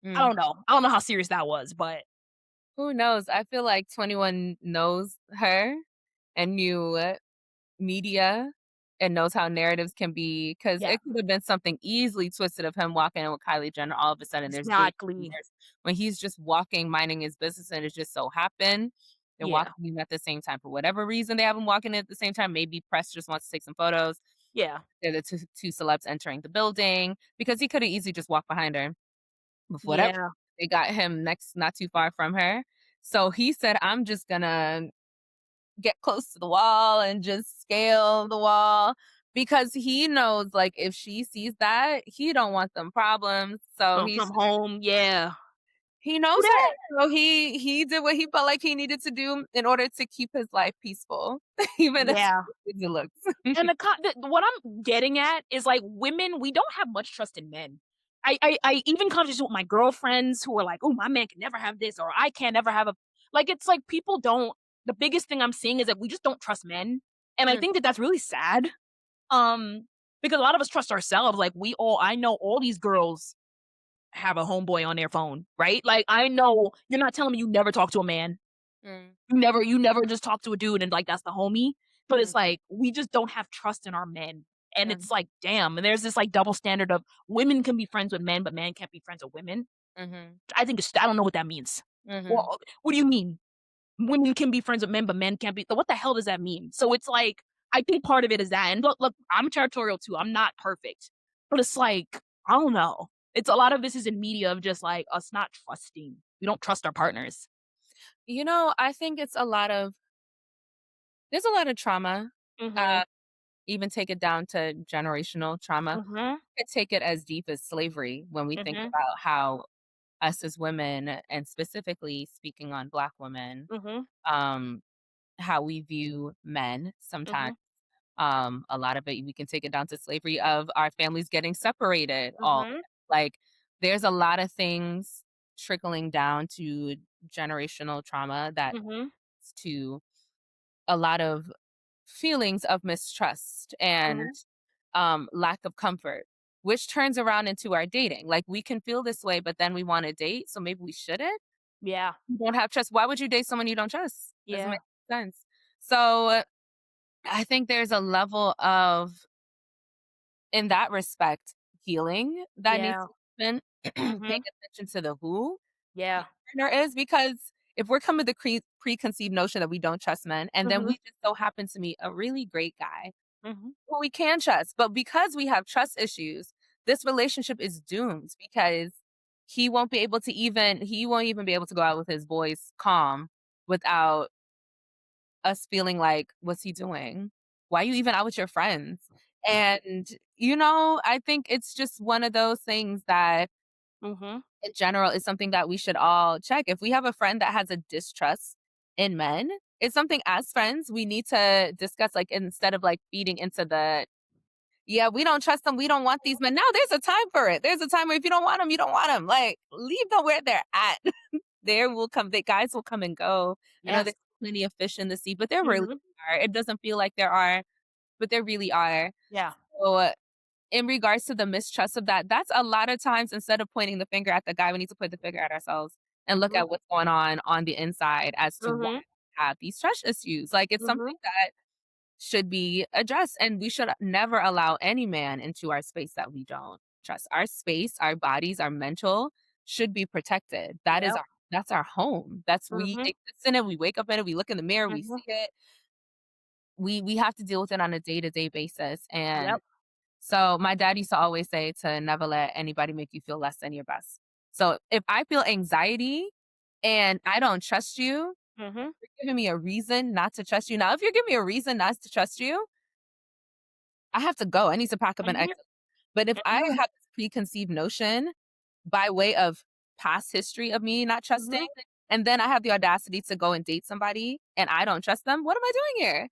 B: mm.
A: I don't know how serious that was, but
B: Who knows? I feel like 21 knows her and knew media and knows how narratives can be because
A: yeah.
B: it could have been something easily twisted of him walking in with Kylie Jenner. All of a sudden, there's big
A: Exactly.
B: rumors when he's just walking, minding his business, and it just so happened they're
A: Yeah.
B: walking in at the same time for whatever reason. They have him walking in at the same time. Maybe press just wants to take some photos.
A: Yeah.
B: They're the two celebs entering the building because he could have easily just walked behind her. With whatever
A: Yeah.
B: they got him next, not too far from her. So he said, "I'm just gonna get close to the wall and just scale the wall," because he knows, like, if she sees that, he don't want them problems. So
A: From home, yeah.
B: he
A: True
B: knows her.
A: that.
B: So he did what he felt like he needed to do in order to keep his life peaceful, even as
A: Yeah.
B: crazy as it looks.
A: And what I'm getting at is, like, women, we don't have much trust in men. I even conversations with my girlfriends who are like, "Oh, my man can never have this," or "I can't ever have a" like, it's like people don't the biggest thing I'm seeing is that we just don't trust men, and I
B: Mm,
A: think that that's really sad, um, because a lot of us trust ourselves, like, I know all these girls have a homeboy on their phone, right? Like, I know you're not telling me you never talk to a man.
B: mm,
A: You never just talk to a dude and, like, that's the homie, but
B: mm.
A: it's like, we just don't have trust in our men. And
B: Yeah.
A: it's like, damn, and there's this, like, double standard of women can be friends with men, but men can't be friends with women.
B: Mhm.
A: I think I don't know what that means.
B: Mhm.
A: Well, what do you mean? Women can be friends with men, but men can't be, so what the hell does that mean? So it's like, I think part of it is that, and look, I'm territorial too, I'm not perfect, but it's like, I don't know. It's a lot of this is in media of just, like, us not trusting. We don't trust our partners.
B: I think there's a lot of trauma,
A: Mhm,
B: uh, even take it down to generational trauma.
A: mhm,
B: Could take it as deep as slavery when we think
A: mhm,
B: about how us as women, and specifically speaking on Black women,
A: mhm,
B: um, how we view men sometimes.
A: mhm,
B: A lot of it we can take it down to slavery of our families getting separated all
A: mhm,
B: like, there's a lot of things trickling down to generational trauma that
A: mhm,
B: to a lot of feelings of mistrust and
A: mhm.
B: lack of comfort, which turns around into our dating. Like, we can feel this way, but then we want to date, so maybe we shouldn't.
A: Yeah,
B: You don't have trust. Why would you date someone you don't trust? Doesn't
A: yeah,
B: make sense. So I think there's a level of, in that respect, healing that needs
A: yeah,
B: to happen. Paying
A: mhm,
B: attention to the who
A: yeah,
B: your partner is, because if we're coming with the preconceived notion that we don't trust men, and then
A: mhm,
B: we just so happen to meet a really great guy
A: mhm,
B: who we can trust, but because we have trust issues, this relationship is doomed because he won't even be able to go out with his boys calm without us feeling like, "What's he doing? Why are you even out with your friends?" And, I think it's just one of those things that
A: mhm,
B: in general is something that we should all check. If we have a friend that has a distrust in men, it's something as friends we need to discuss, like, instead of, like, feeding into the, "Yeah, we don't trust them, we don't want these men." No, there's a time for it. There's a time where if you don't want them, you don't want them. Like, leave them where they're at. The guys will come and go. I know
A: yes,
B: there's plenty of fish in the sea, but there really
A: mhm,
B: are. It doesn't feel like there are, but there really are.
A: yeah,
B: So, in regards to the mistrust of that, that's a lot of times instead of pointing the finger at the guy, we need to point the finger at ourselves and look
A: mhm,
B: at what's going on the inside as to why
A: mhm,
B: we have these trust issues. Like, it's
A: mhm,
B: something that should be addressed, and we should never allow any man into our space that we don't trust. Our space, our bodies, our mental should be protected.
A: yep,
B: That's our home. We
A: mhm,
B: exist in it, we wake up in it, we look in the mirror, we
A: mhm,
B: see it. We have to deal with it on a day-to-day basis, and
A: yep,
B: so my dad used to always say to never let anybody make you feel less than your best. So if I feel anxiety and I don't trust you,
A: mhm,
B: you're giving me a reason not to trust you. Now, if you're giving me a reason not to trust you, I have to go. I need to pack up and
A: mhm,
B: exit. But if I
A: mhm,
B: have this preconceived notion by way of past history of me not trusting,
A: mhm,
B: and then I have the audacity to go and date somebody and I don't trust them, what am I doing here?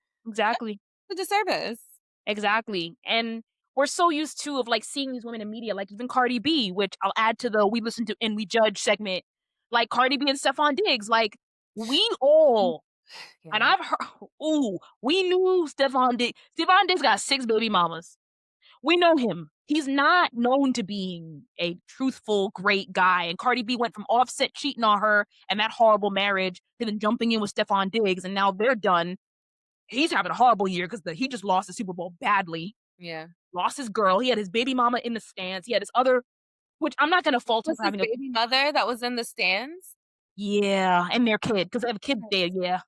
B: That's
A: exactly.
B: a disservice.
A: Exactly, and we're so used to of, like, seeing these women in media, like, even Cardi B, which I'll add to the "We Listen to and We Judge" segment, like, Cardi B and Stefon Diggs, like, we all and
B: Yeah.
A: I've heard ooh, we knew Stefon Diggs got 6 baby mamas. We know him. He's not known to being a truthful, great guy, and Cardi B went from Offset cheating on her and that horrible marriage to then jumping in with Stefon Diggs, and now they're done. He's having a horrible year 'cause he just lost the Super Bowl badly.
B: Yeah.
A: Lost his girl, he had his baby mama in the stands, he had his other, which I'm not gonna fault him
B: Was
A: for
B: his
A: having a
B: baby mother that was in the stands?
A: yeah, and their kid, 'cause they have a kid there, yeah.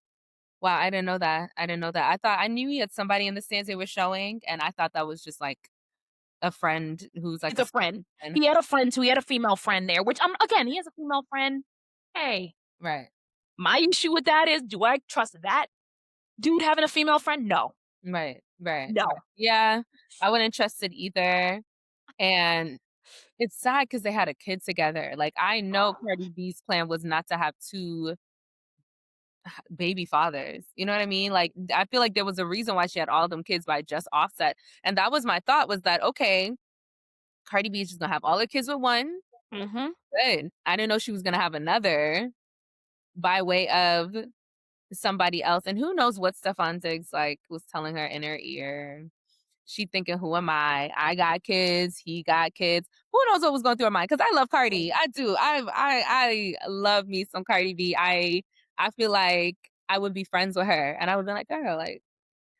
B: Wow, I didn't know that. I didn't know that. I knew he had somebody in the stands they were showing, and I thought that was just, like, a friend who's, like,
A: It's
B: a
A: a friend.
B: friend.
A: He had a friend too, he had a female friend there, which again, he has a female friend. Hey,
B: Right.
A: my issue with that is, do I trust that dude having a female friend? No.
B: Right, right,
A: No.
B: right. Yeah, I wouldn't trust it either, and it's sad because they had a kid together. Like, I know Cardi B's plan was not to have 2 baby fathers, you know what I mean? Like, I feel like there was a reason why she had all them kids by just Offset, and that was my thought was that, "Okay, Cardi B is just gonna have all her kids with one,
A: Mhm.
B: good." I didn't know she was gonna have another by way of somebody else, and who knows what Stefan Diggs, like, was telling her in her ear. She thinking, "Who am I? I got kids, he got kids." Who knows what was going through her mind? Because I love Cardi. I do. I love me some Cardi B. I feel like I would be friends with her, and I would be like, "Girl, like,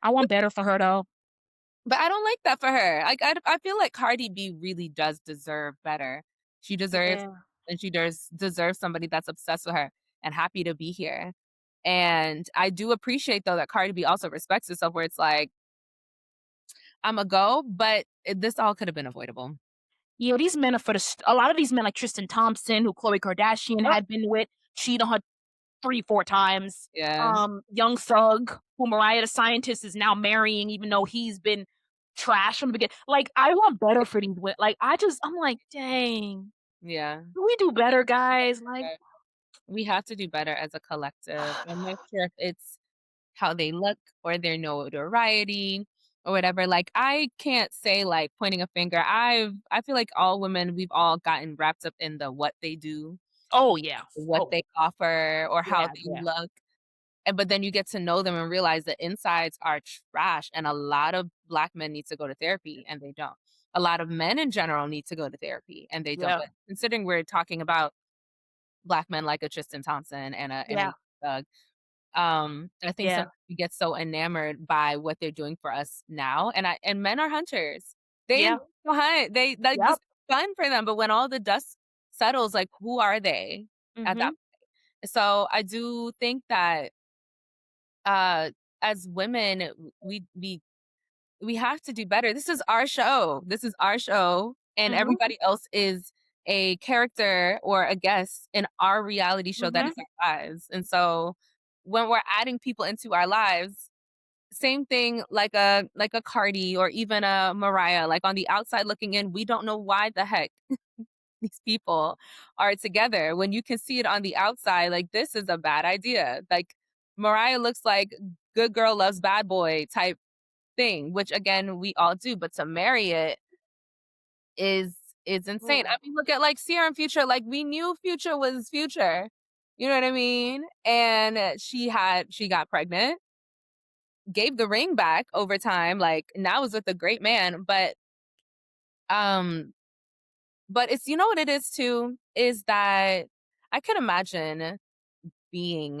A: I want better for her though.
B: But I don't like that for her. Like, I feel like Cardi B really does deserve better. She deserves
A: Yeah.
B: and she deserves somebody that's obsessed with her and happy to be here. And I do appreciate, though, that Cardi B also respects herself where it's like, "Imma go," but this all could have been avoidable.
A: Yeah, these men are for the a lot of these men like Tristan Thompson, who Khloe Kardashian
B: Oh,
A: had been with, cheat on her 3, 4 times.
B: yeah,
A: Young Thug, who Mariah the Scientist is now marrying, even though he's been trash from the beginning. Like, I want better for these like, I'm like, "Dang,
B: yeah.
A: can we do better, guys?" Like,
B: Right. We have to do better as a collective. I'm not sure if it's how they look or their notoriety or whatever. Like, I can't say, like, pointing a finger. I feel like all women, we've all gotten wrapped up in the what they do,
A: oh, yeah.
B: what
A: Oh,
B: they offer, or how
A: yeah,
B: they
A: yeah.
B: look. And but then you get to know them and realize the insides are trash, and a lot of Black men need to go to therapy, and they don't. A lot of men in general need to go to therapy, and they don't.
A: Yeah,
B: But considering we're talking about Black men like a Tristan Thompson and
A: yeah,
B: a Thug, I think
A: yeah.
B: sometimes we get so enamored by what they're doing for us now, and men are hunters. They
A: Yeah,
B: enjoy to hunt. They like, this
A: yep.
B: is fun for them, but when all the dust settles, like, who are they at that
A: Mhm,
B: so I do think that, uh, as women, we have to do better. This is our show. This is our show, and
A: mhm,
B: everybody else is a character or a guest in our reality show that
A: mhm,
B: is our lives. And so when we're adding people into our lives, same thing like a Cardi or even a Mariah, like on the outside looking in, we don't know why the heck these people are together. When you can see it on the outside, like, this is a bad idea. Like, Mariah looks like good girl loves bad boy type thing, which again, we all do, but to marry it is is insane. I
A: mm,
B: mean, look at like Sierra and Future, like, we knew Future was Future. You know what I mean? And she got pregnant, gave the ring back over time, like, now is with a great man, um but it's, you know what it is too, is that I can imagine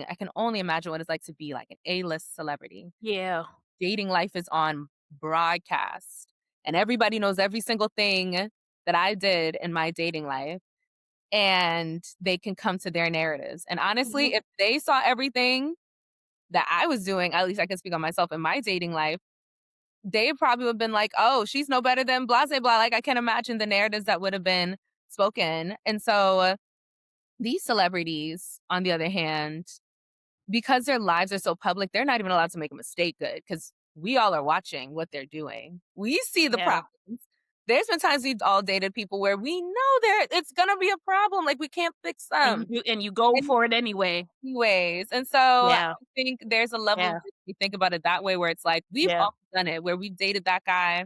B: I can only imagine what it's like to be like an A-list celebrity.
A: yeah,
B: Dating life is on broadcast, and everybody knows every single thing that I did in my dating life, and they can come to their narratives. And
A: mhm,
B: honestly, if they saw everything that I was doing, at least I can speak on myself in my dating life, they probably would've been like, "Oh, she's no better than blah, blah, blah." Like, I can imagine the narratives that would have been spoken. And so, these celebrities, on the other hand, because their lives are so public, they're not even allowed to make a mistake good because we all are watching what they're doing. We see the
A: yeah,
B: problems. There's been times we've all dated people where we know it's gonna be a problem, like, we can't fix them.
A: and you go
B: And
A: for it anyway.
B: anyways, and so I
A: Yeah,
B: think there's a level of
A: yeah,
B: you think about it that way where it's like, we've
A: yeah.
B: all done it, where we've dated that guy.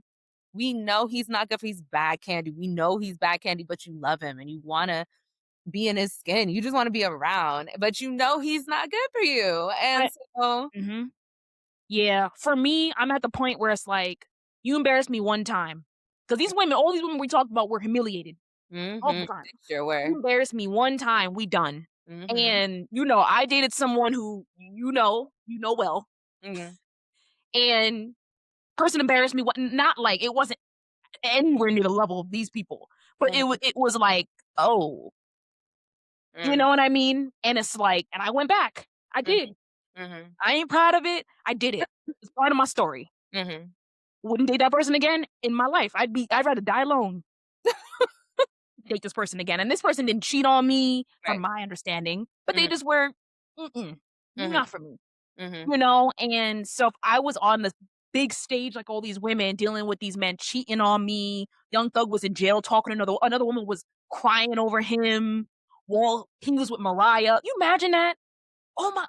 B: We know he's not good for he's bad candy. We know he's bad candy, but you love him and you wanna be in his skin. You just wanna be around, but you know he's not good for you. And
A: I
B: so
A: mhm. Yeah, for me, I'm at the point where it's like, "You embarrassed me one time, because these women all these women we talked about were humiliated all the
B: mhm,
A: time.
B: they sure
A: "You
B: were.
A: embarrassed me one time, we done."
B: Mhm,
A: And, I dated someone who you know well,
B: mhm,
A: and person embarrassed me, what not like it wasn't anywhere near the level of these people, but
B: mhm,
A: it was like, "Oh," you
B: mm,
A: know what I mean? And it's like and I went back. I
B: mhm,
A: did.
B: mhm,
A: I ain't proud of it, I did it. It's part of my story.
B: mhm,
A: Wouldn't date that person again in my life. I'd rather die alone, date this person again, and this person didn't cheat on me from
B: right.
A: my understanding, but they
B: Mhm,
A: just were, "Mm-mm,
B: mhm,
A: not for me."
B: mhm,
A: And so if I was on the big stage like all these women dealing with these men cheating on me, Young Thug was in jail talking to another woman was crying over him while he was with Mariah. You imagine that? Oh my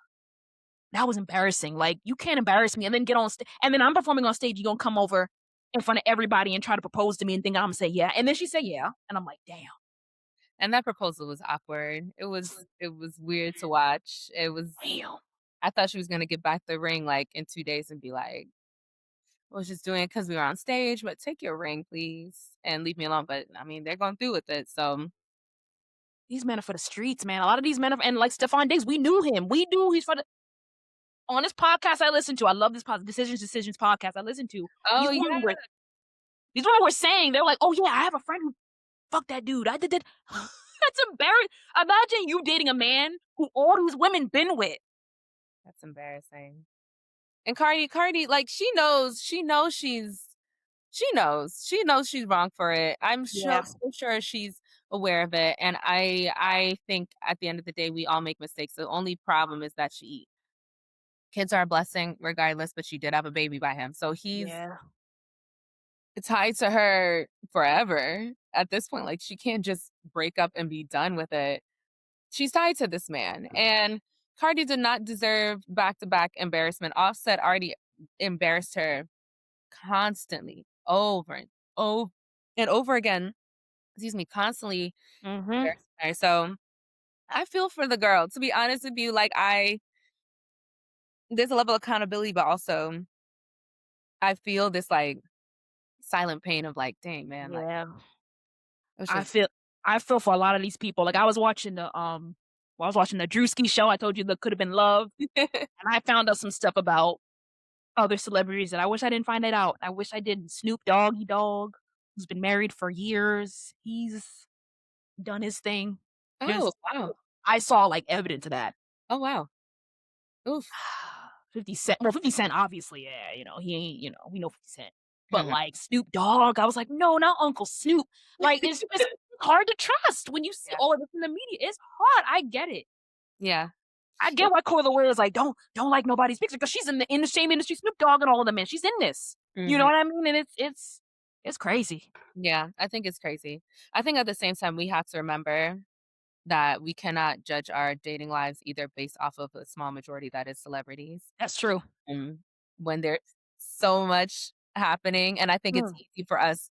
A: that was embarrassing. Like, you can't embarrass me and then get on stage and then I'm performing on stage, you gonna come over in front of everybody and try to propose to me and think Imma say yeah. And then she said yeah. And I'm like, damn.
B: and that proposal was awkward. It was weird to watch.
A: Damn.
B: I thought she was gonna get back the ring, like, in 2 days and be like, "I was just doing it because we were on stage, but take your ring, please, and leave me alone." But, I mean, they're going through with it, so
A: These men are for the streets, man. A lot of these men are and like Stephon Diggs, we knew him. We knew he's for the on this podcast I listen to, I love this Decisions podcast I listen to, these
B: Oh,
A: women
B: yeah.
A: were these women were saying, they're like, "Oh, yeah, I have a friend who fucked that dude. I did that." That's embarrassing. Imagine you dating a man who all these women been with.
B: That's embarrassing. And Cardi, like, she knows she's wrong for it. I'm
A: Yeah.
B: so sure she's aware of it, and I think at the end of the day, we all make mistakes. The only problem is that kids are a blessing regardless, but she did have a baby by him, so he's
A: Yeah.
B: tied to her forever at this point. Like, she can't just break up and be done with it. She's tied to this man, and Cardi did not deserve back-to-back embarrassment. Offset already embarrassed her constantly, over and over again, excuse me, constantly
A: Mhm.
B: embarrassing her. So, I feel for the girl, to be honest with you, like, there's a level of accountability, but also I feel this, like, silent pain of, like, "Dang, man," like,
A: Yeah.
B: it was
A: I
B: just
A: feel I feel for a lot of these people. Like, I was watching I was watching the Drewski show, I told you that could have been love, and I found out some stuff about other celebrities that I wish I didn't find it out. I wish I didn't. Snoop Doggy Dogg, who's been married for years, he's done his thing.
B: Oh,
A: There's
B: wow.
A: I saw, like, evidence of that.
B: Oh, wow. Oof.
A: 50 Cent, well, 50 Cent, obviously, yeah, he ain't, we know 50 Cent. But,
B: Mhm.
A: like, Snoop Dogg, I was like, "No, not Uncle Snoop." Like, it's hard to trust when you see
B: Yeah.
A: all of this in the media. It's hard, I get it.
B: Yeah.
A: I get why Corla Ware is like, "Don't like nobody's picture," because she's in the same industry Snoop Dogg and all of them, and she's in this. You know
B: Mhm.
A: what I mean? And it's crazy.
B: Yeah, I think it's crazy. I think at the same time, we have to remember that we cannot judge our dating lives either based off of a small majority that is celebrities.
A: That's true.
B: Um, when there's so much happening, and I think it's
A: Mm.
B: easy for us,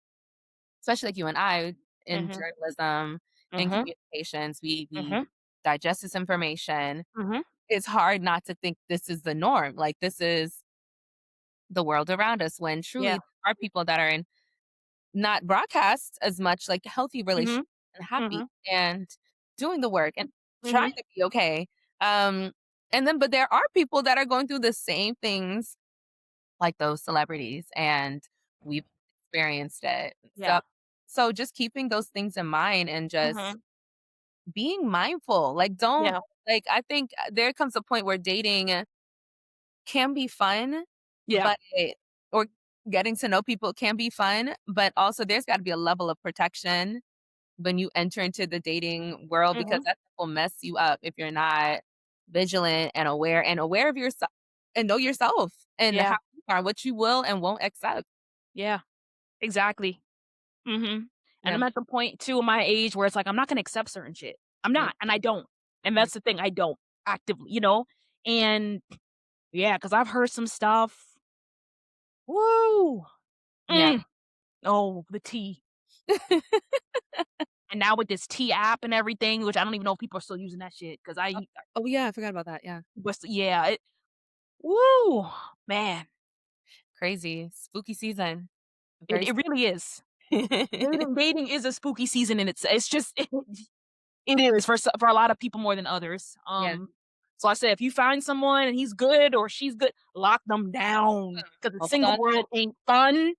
B: especially like you and I in
A: Mhm.
B: journalism and
A: Mhm.
B: communications, we
A: Mhm.
B: digest this information.
A: Mhm.
B: It's hard not to think this is the norm. Like, this is the world around us, when
A: Yeah.
B: truly there are people that are in not broadcast as much, like, healthy relationships
A: Mhm.
B: and happy
A: Mhm.
B: and doing the work and trying
A: Mhm.
B: to be okay. Um, and then but there are people that are going through the same things like those celebrities, and we've experienced it. So
A: Yeah.
B: just keeping those things in mind and just
A: Mhm.
B: being mindful. Like, don't
A: Yeah.
B: like, I think there comes a point where dating can be fun,
A: Yeah.
B: but or getting to know people can be fun, but also there's gotta be a level of protection when you enter into the dating world, because
A: Mhm.
B: that will mess you up if you're not vigilant and aware of yourself and know yourself and
A: Yeah.
B: how you are, what you will and won't accept.
A: Yeah. Exactly. Mhm. And
B: Yeah.
A: I'm at the point too in my age where it's like, I'm not gonna accept certain shit. I'm
B: Mm,
A: not, and I don't. And
B: mm,
A: that's the thing, I don't actively, you know? And yeah, because 'cause I've heard some stuff. Woo!
B: yeah.
A: Mm. Oh, the tea. And now with this tea app and everything, which I don't even know if people are still using that shit, because
B: Oh, oh, yeah, I forgot about that, yeah.
A: but yeah, woo, man,
B: Crazy. Spooky season.
A: it
B: Very
A: really is. Dating is a spooky season, and it's just it is for a lot of people more than others.
B: Yeah.
A: So I said, if you find someone and he's good or she's good, lock them down because the
B: Hold
A: single
B: on.
A: world ain't fun.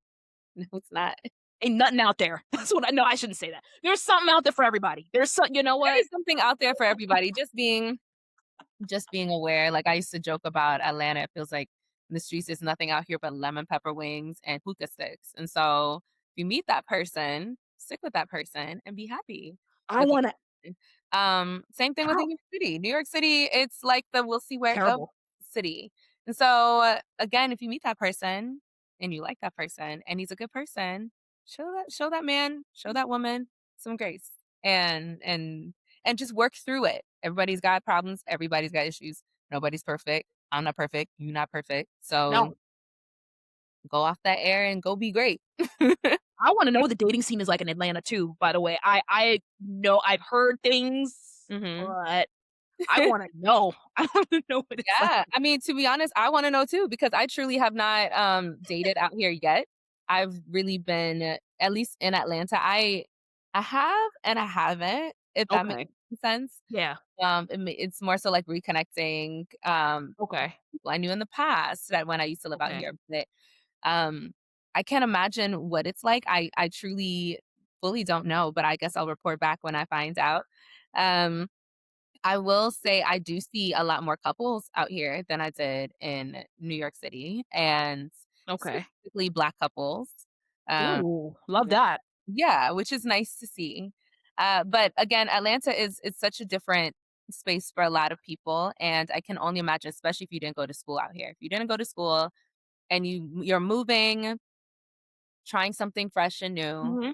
B: No, it's not.
A: Ain't nothing out there. That's what I know. I shouldn't say that. There's something out there for everybody. There's some, you know
B: There
A: what?
B: is something out there for everybody. Just being aware. Like, I used to joke about Atlanta. It feels like in the streets there's nothing out here but lemon pepper wings and hookah sticks. And so if you meet that person, stick with that person and be happy
A: I
B: with the
A: want to.
B: person. Same thing with
A: How
B: New York City. New York City, it's like the we'll see where it goes
A: terrible.
B: city. And so again, if you meet that person and you like that person and he's a good person, show that man, show that woman some grace and just work through it. Everybody's got problems, everybody's got issues. Nobody's perfect. I'm not perfect, you're not perfect. So
A: No,
B: go off that air and go be great.
A: I want to know what the dating scene is like in Atlanta too. By the way, I know I've heard things,
B: Mhm.
A: but I want to know. I want to know what it's like.
B: Yeah, I mean, to be honest, I wanna know too because I truly have not, dated out here yet. I've really been, at least in Atlanta, I have and I haven't, if that makes
A: Okay.
B: sense.
A: Yeah.
B: It's more so like reconnecting,
A: Okay.
B: people I knew in the past that when I used to live out
A: Okay.
B: here, but, um, I can't imagine what it's like. I truly fully don't know, but I guess I'll report back when I find out. Um, I will say I do see a lot more couples out here than I did in New York City, and
A: Okay.
B: specifically Black couples. Um,
A: Ooh, love that.
B: yeah, which is nice to see. But again, Atlanta is such a different space for a lot of people, and I can only imagine, especially if you didn't go to school out here. If you didn't go to school and you're moving, trying something fresh and new,
A: Mhm.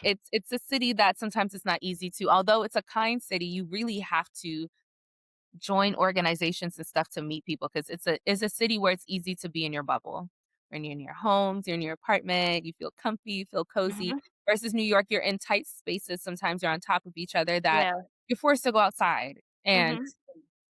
B: it's a city that sometimes it's not easy to. Although it's a kind city, you really have to join organizations and stuff to meet people because it's a city where it's easy to be in your bubble. When you're in your homes, you're in your apartment, you feel comfy, you feel cozy.
A: Mhm.
B: Versus New York, you're in tight spaces. Sometimes you're on top of each other that
A: Yeah.
B: you're forced to go outside and
A: Mhm.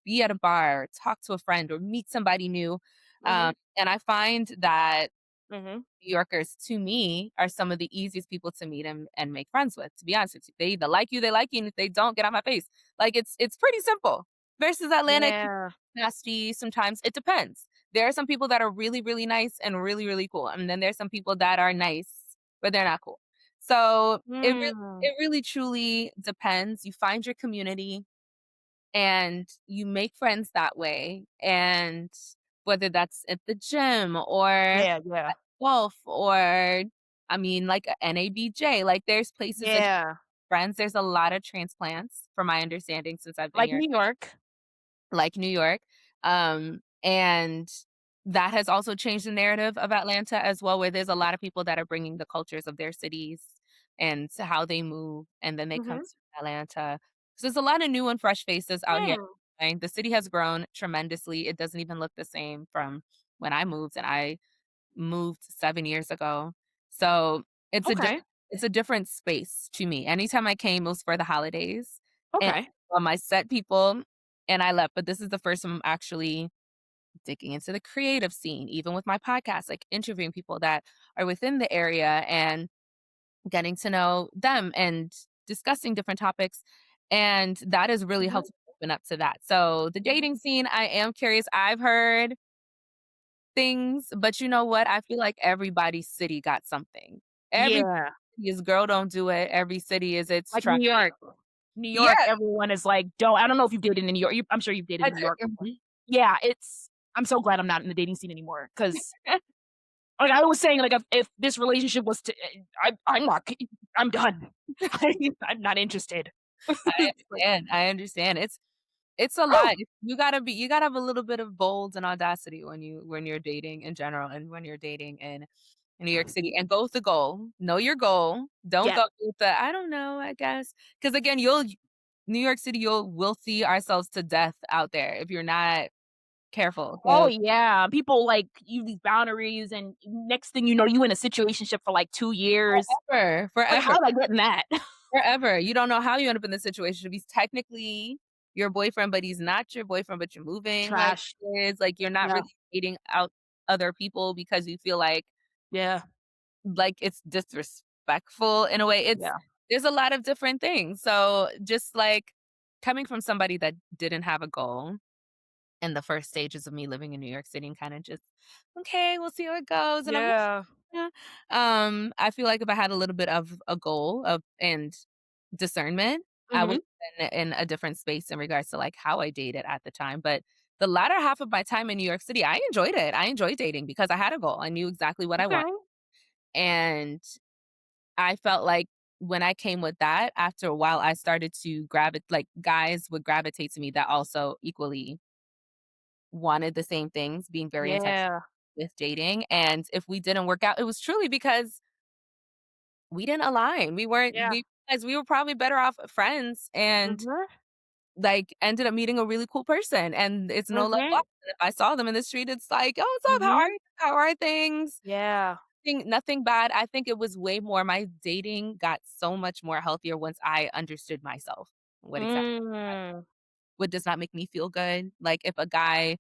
B: be at a bar, or talk to a friend, or meet somebody new.
A: Mhm.
B: And I find that
A: Mhm.
B: New Yorkers, to me, are some of the easiest people to meet and make friends with, to be honest with you. They either like you, they like you, and if they don't, get out my face. Like, it's pretty simple. Versus Atlanta, it can
A: Yeah.
B: be nasty sometimes. It depends. There are some people that are really, really nice and really, really cool, and then there's some people that are nice, but they're not cool. So,
A: Mm.
B: it really truly depends. You find your community, and you make friends that way, and whether that's at the gym or
A: Yeah, yeah.
B: golf or I mean, like, a NABJ, like, there's places that you
A: Yeah.
B: friends, there's a lot of transplants from my understanding since I've been
A: Like
B: here,
A: New York.
B: like New York, and that has also changed the narrative of Atlanta as well, where there's a lot of people that are bringing the cultures of their cities and to how they move, and then they come
A: Mhm.
B: to Atlanta. So there's a lot of new and fresh faces out here,
A: Mm.
B: and the city has grown tremendously. It doesn't even look the same from when I moved, and I moved 7 years ago. So, it's a di
A: Okay.
B: it's a different space to me. Anytime I came, it was for the holidays, and
A: Okay.
B: I set people, and I left, but this is the first time I'm actually digging into the creative scene, even with my podcast, like, interviewing people that are within the area and getting to know them and discussing different topics, and that has really
A: Mhm.
B: helped me open up to that. So, the dating scene, I am curious. I've heard things, but you know what? I feel like everybody's city got something. Every
A: Yeah.
B: city is girl don't do it. Every city is it's
A: Like
B: try.
A: New York. New
B: Yeah,
A: York, everyone is like, "Don't." I don't know if you've dated in New York. I'm sure you've dated
B: I
A: in New York
B: do.
A: before. Yeah, it's I'm so glad I'm not in the dating scene anymore because, like I was saying, like, if this relationship was to I'm not I'm done. I'm not interested. It's like,
B: I understand. It's a
A: "Oh,
B: lot. You gotta have a little bit of bold and audacity when you're dating in general and when you're dating in New York City, and go with the goal. Know your goal. Don't
A: yeah.
B: go with the I don't know, I guess. Because again, you'll New York City, we'll see ourselves to death out there if you're not careful.
A: Oh,
B: So
A: yeah." People, like, use these boundaries, and next thing you know, you in a situationship for, like, 2 years.
B: forever,
A: Like,
B: forever,
A: how did I get in that?
B: forever. You don't know how you end up in this situation. He's technically your boyfriend, but he's not your boyfriend, but you're moving like
A: Trash.
B: kids. Like you're not
A: Yeah.
B: really dating out other people because you feel
A: Yeah.
B: like it's disrespectful in a way. It's
A: Yeah.
B: there's a lot of different things. So just like coming from somebody that didn't have a goal in the first stages of me living in New York City and kind of just, okay, we'll see how it goes. And I'm
A: Yeah.
B: yeah. I feel like if I had a little bit of a goal of and discernment, I would
A: Mhm.
B: have been in a different space in regards to like how I dated at the time. But the latter half of my time in New York City, I enjoyed it. I enjoyed dating because I had a goal. I knew exactly what I
A: Okay.
B: wanted. And I felt like when I came with that, after a while, I started to gravitate, like guys would gravitate to me that also equally wanted the same things, being very intentional
A: Yeah.
B: with dating. And if we didn't work out, it was truly because we didn't align.
A: Yeah.
B: We were probably better off friends and
A: Mhm.
B: like ended up meeting a really cool person and it's no love
A: Mhm.
B: lost. And if I saw them in the street, it's like, oh, what's up? How are
A: Mhm.
B: you? How are things?
A: Yeah.
B: Nothing bad. I think it was way more my dating got so much more healthier once I understood myself. What exactly
A: Mm.
B: what does not make me feel good. Like if a guy,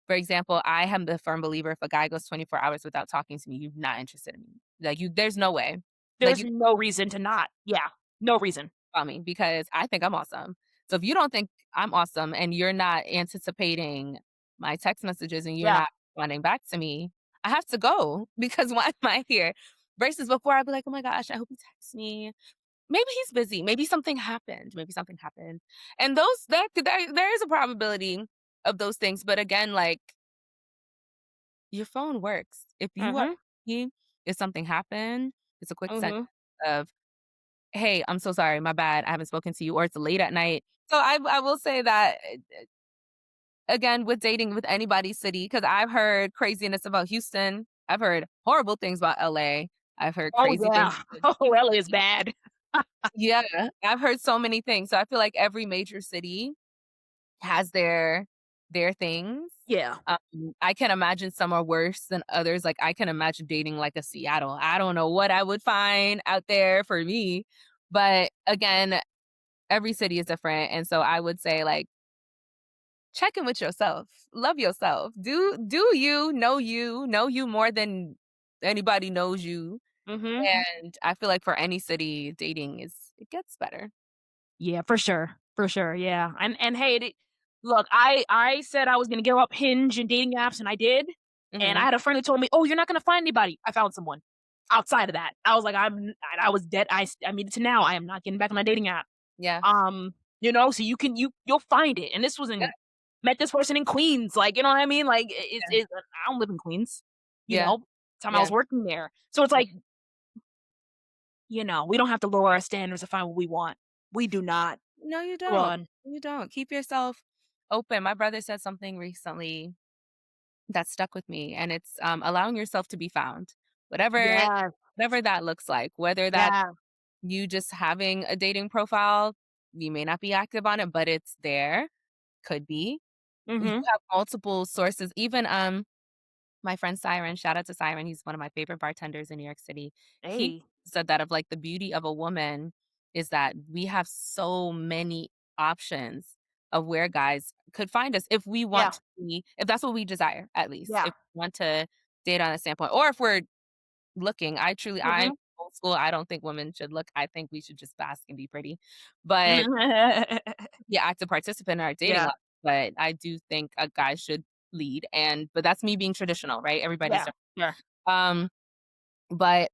B: for example, I am the firm believer if a guy goes 24 hours without talking to me, you're not interested in me. Like you there's no way. Like
A: There's no reason to not. Yeah. No reason.
B: about me because I think I'm awesome. So if you don't think I'm awesome and you're not anticipating my text messages and you're
A: Yeah.
B: not responding back to me, I have to go because why am I here? Versus before I'd be like, oh my gosh, I hope he texts me. Maybe he's busy. Maybe something happened. Maybe something happened. And there is a probability of those things. But again, like your phone works. If you are
A: Mhm.
B: busy, if something happened, it's a quick sentence
A: Mhm.
B: of, "Hey, I'm so sorry, my bad, I haven't spoken to you," or it's late at night. So I will say that, again, with dating with anybody's city, because 'cause I've heard craziness about Houston, I've heard horrible things about LA, I've heard
A: Oh,
B: crazy things
A: yeah.
B: about
A: Oh, LA is
B: DC.
A: bad.
B: Yeah, I've heard so many things, so I feel like every major city has their things.
A: Yeah.
B: I can imagine some are worse than others, like, I can imagine dating, like, a Seattle. I don't know what I would find out there for me, but again, every city is different, and so I would say, like, check in with yourself, love yourself, know you more than anybody knows you,
A: Mhm.
B: and I feel like for any city, dating it gets better.
A: Yeah, for sure. For sure, yeah. And hey, look, I said I was gonna give up Hinge and dating apps, and I did. And I
B: Mhm.
A: had a friend who told me, "Oh, you're not gonna find anybody." I found someone. Outside of that, I was like, I was dead. I mean, to now, I am not getting back on a dating app.
B: Yeah.
A: So you'll find it. And this was
B: Yeah,
A: in met this person in Queens, like, you know what I mean? Like,
B: yeah,
A: I don't live in Queens, you
B: yeah,
A: know, time I
B: yeah,
A: was working there. So it's
B: yeah.
A: like, we don't have to lower our standards to find what we want. We do not.
B: No, you
A: Come
B: don't.
A: on.
B: You don't. Keep yourself open. My brother said something recently that stuck with me, and it's, allowing yourself to be found. Whatever
A: Yeah.
B: whatever that looks like, whether that's
A: Yeah.
B: you just having a dating profile, you may not be active on it, but it's there, could be. You
A: Mhm.
B: have multiple sources, even, my friend Siren, shout out to Siren, he's one of my favorite bartenders in New York City. He
A: Hey.
B: said that of, like, the beauty of a woman is that we have so many options of where guys could find us if we want
A: Yeah.
B: to be if that's what we desire, at least.
A: Yeah.
B: If we want to date on a standpoint or if we're looking. I'm
A: Mhm.
B: old school, I don't think women should look, I think we should just bask and be pretty. But yeah, active participant in our dating
A: Yeah.
B: life, but I do think a guy should lead, but that's me being traditional, right? Everybody's
A: Yeah.
B: different.
A: Sure.
B: Um, but,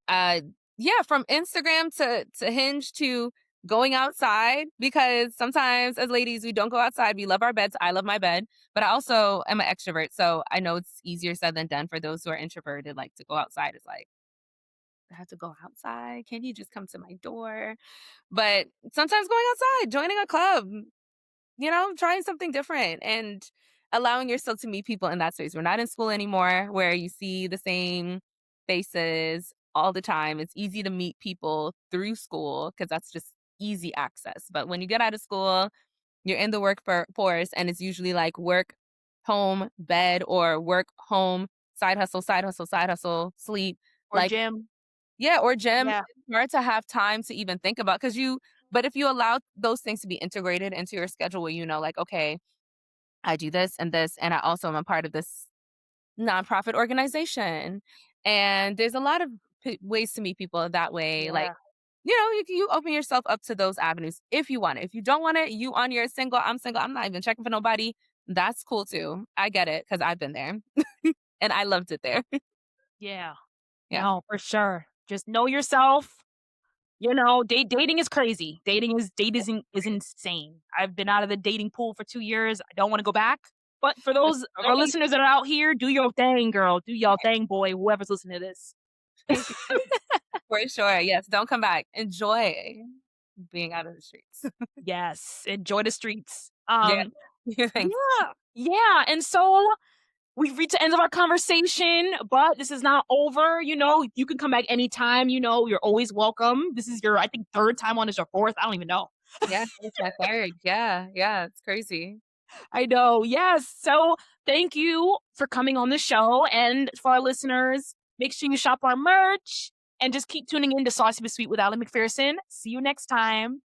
B: yeah, from Instagram to Hinge to going outside because sometimes as ladies, we don't go outside, we love our beds, I love my bed, but I also am an extrovert, so I know it's easier said than done for those who are introverted, like, to go outside is like, "I have to go outside? Can you just come to my door?" But sometimes going outside, joining a club, trying something different and allowing yourself to meet people in that space. We're not in school anymore where you see the same faces all the time. It's easy to meet people through school because that's just easy access. But when you get out of school, you're in the workforce and it's usually like work, home, bed, or work, home, side hustle, side hustle, side hustle, sleep.
A: Or
B: Like,
A: gym.
B: yeah, or gym.
A: Yeah.
B: It's hard to have time to even think about but if you allow those things to be integrated into your schedule where like, okay, I do this, and I also am a part of this nonprofit organization. And there's a lot of ways to meet people that way. Like,
A: Yeah.
B: you open yourself up to those avenues if you want it. If you don't want it, you on your single, I'm single, I'm not even checking for nobody. That's cool too. I get it because I've been there and I loved it there.
A: Yeah.
B: Yeah.
A: No, for sure. Just know yourself. Dating is crazy. Dating is insane. I've been out of the dating pool for 2 years. I don't wanna go back. But for those of our
B: Don't
A: listeners that are out here, do your thing, girl. Do your thing, boy, whoever's listening to this.
B: For sure, yes, don't come back. Enjoy being out of the streets.
A: Yes, enjoy the streets.
B: Yeah. Thanks.
A: Yeah, yeah, and so we've reached the end of our conversation, but this is not over. You can come back anytime. You're always welcome. This is your, I think, third time on this, or fourth. I don't even know.
B: Yeah, it's my third. Yeah, yeah, it's crazy.
A: I know. Yes. So thank you for coming on the show. And for our listeners, make sure you shop our merch and just keep tuning in to Saucy but Sweet with Ali McPherson. See you next time.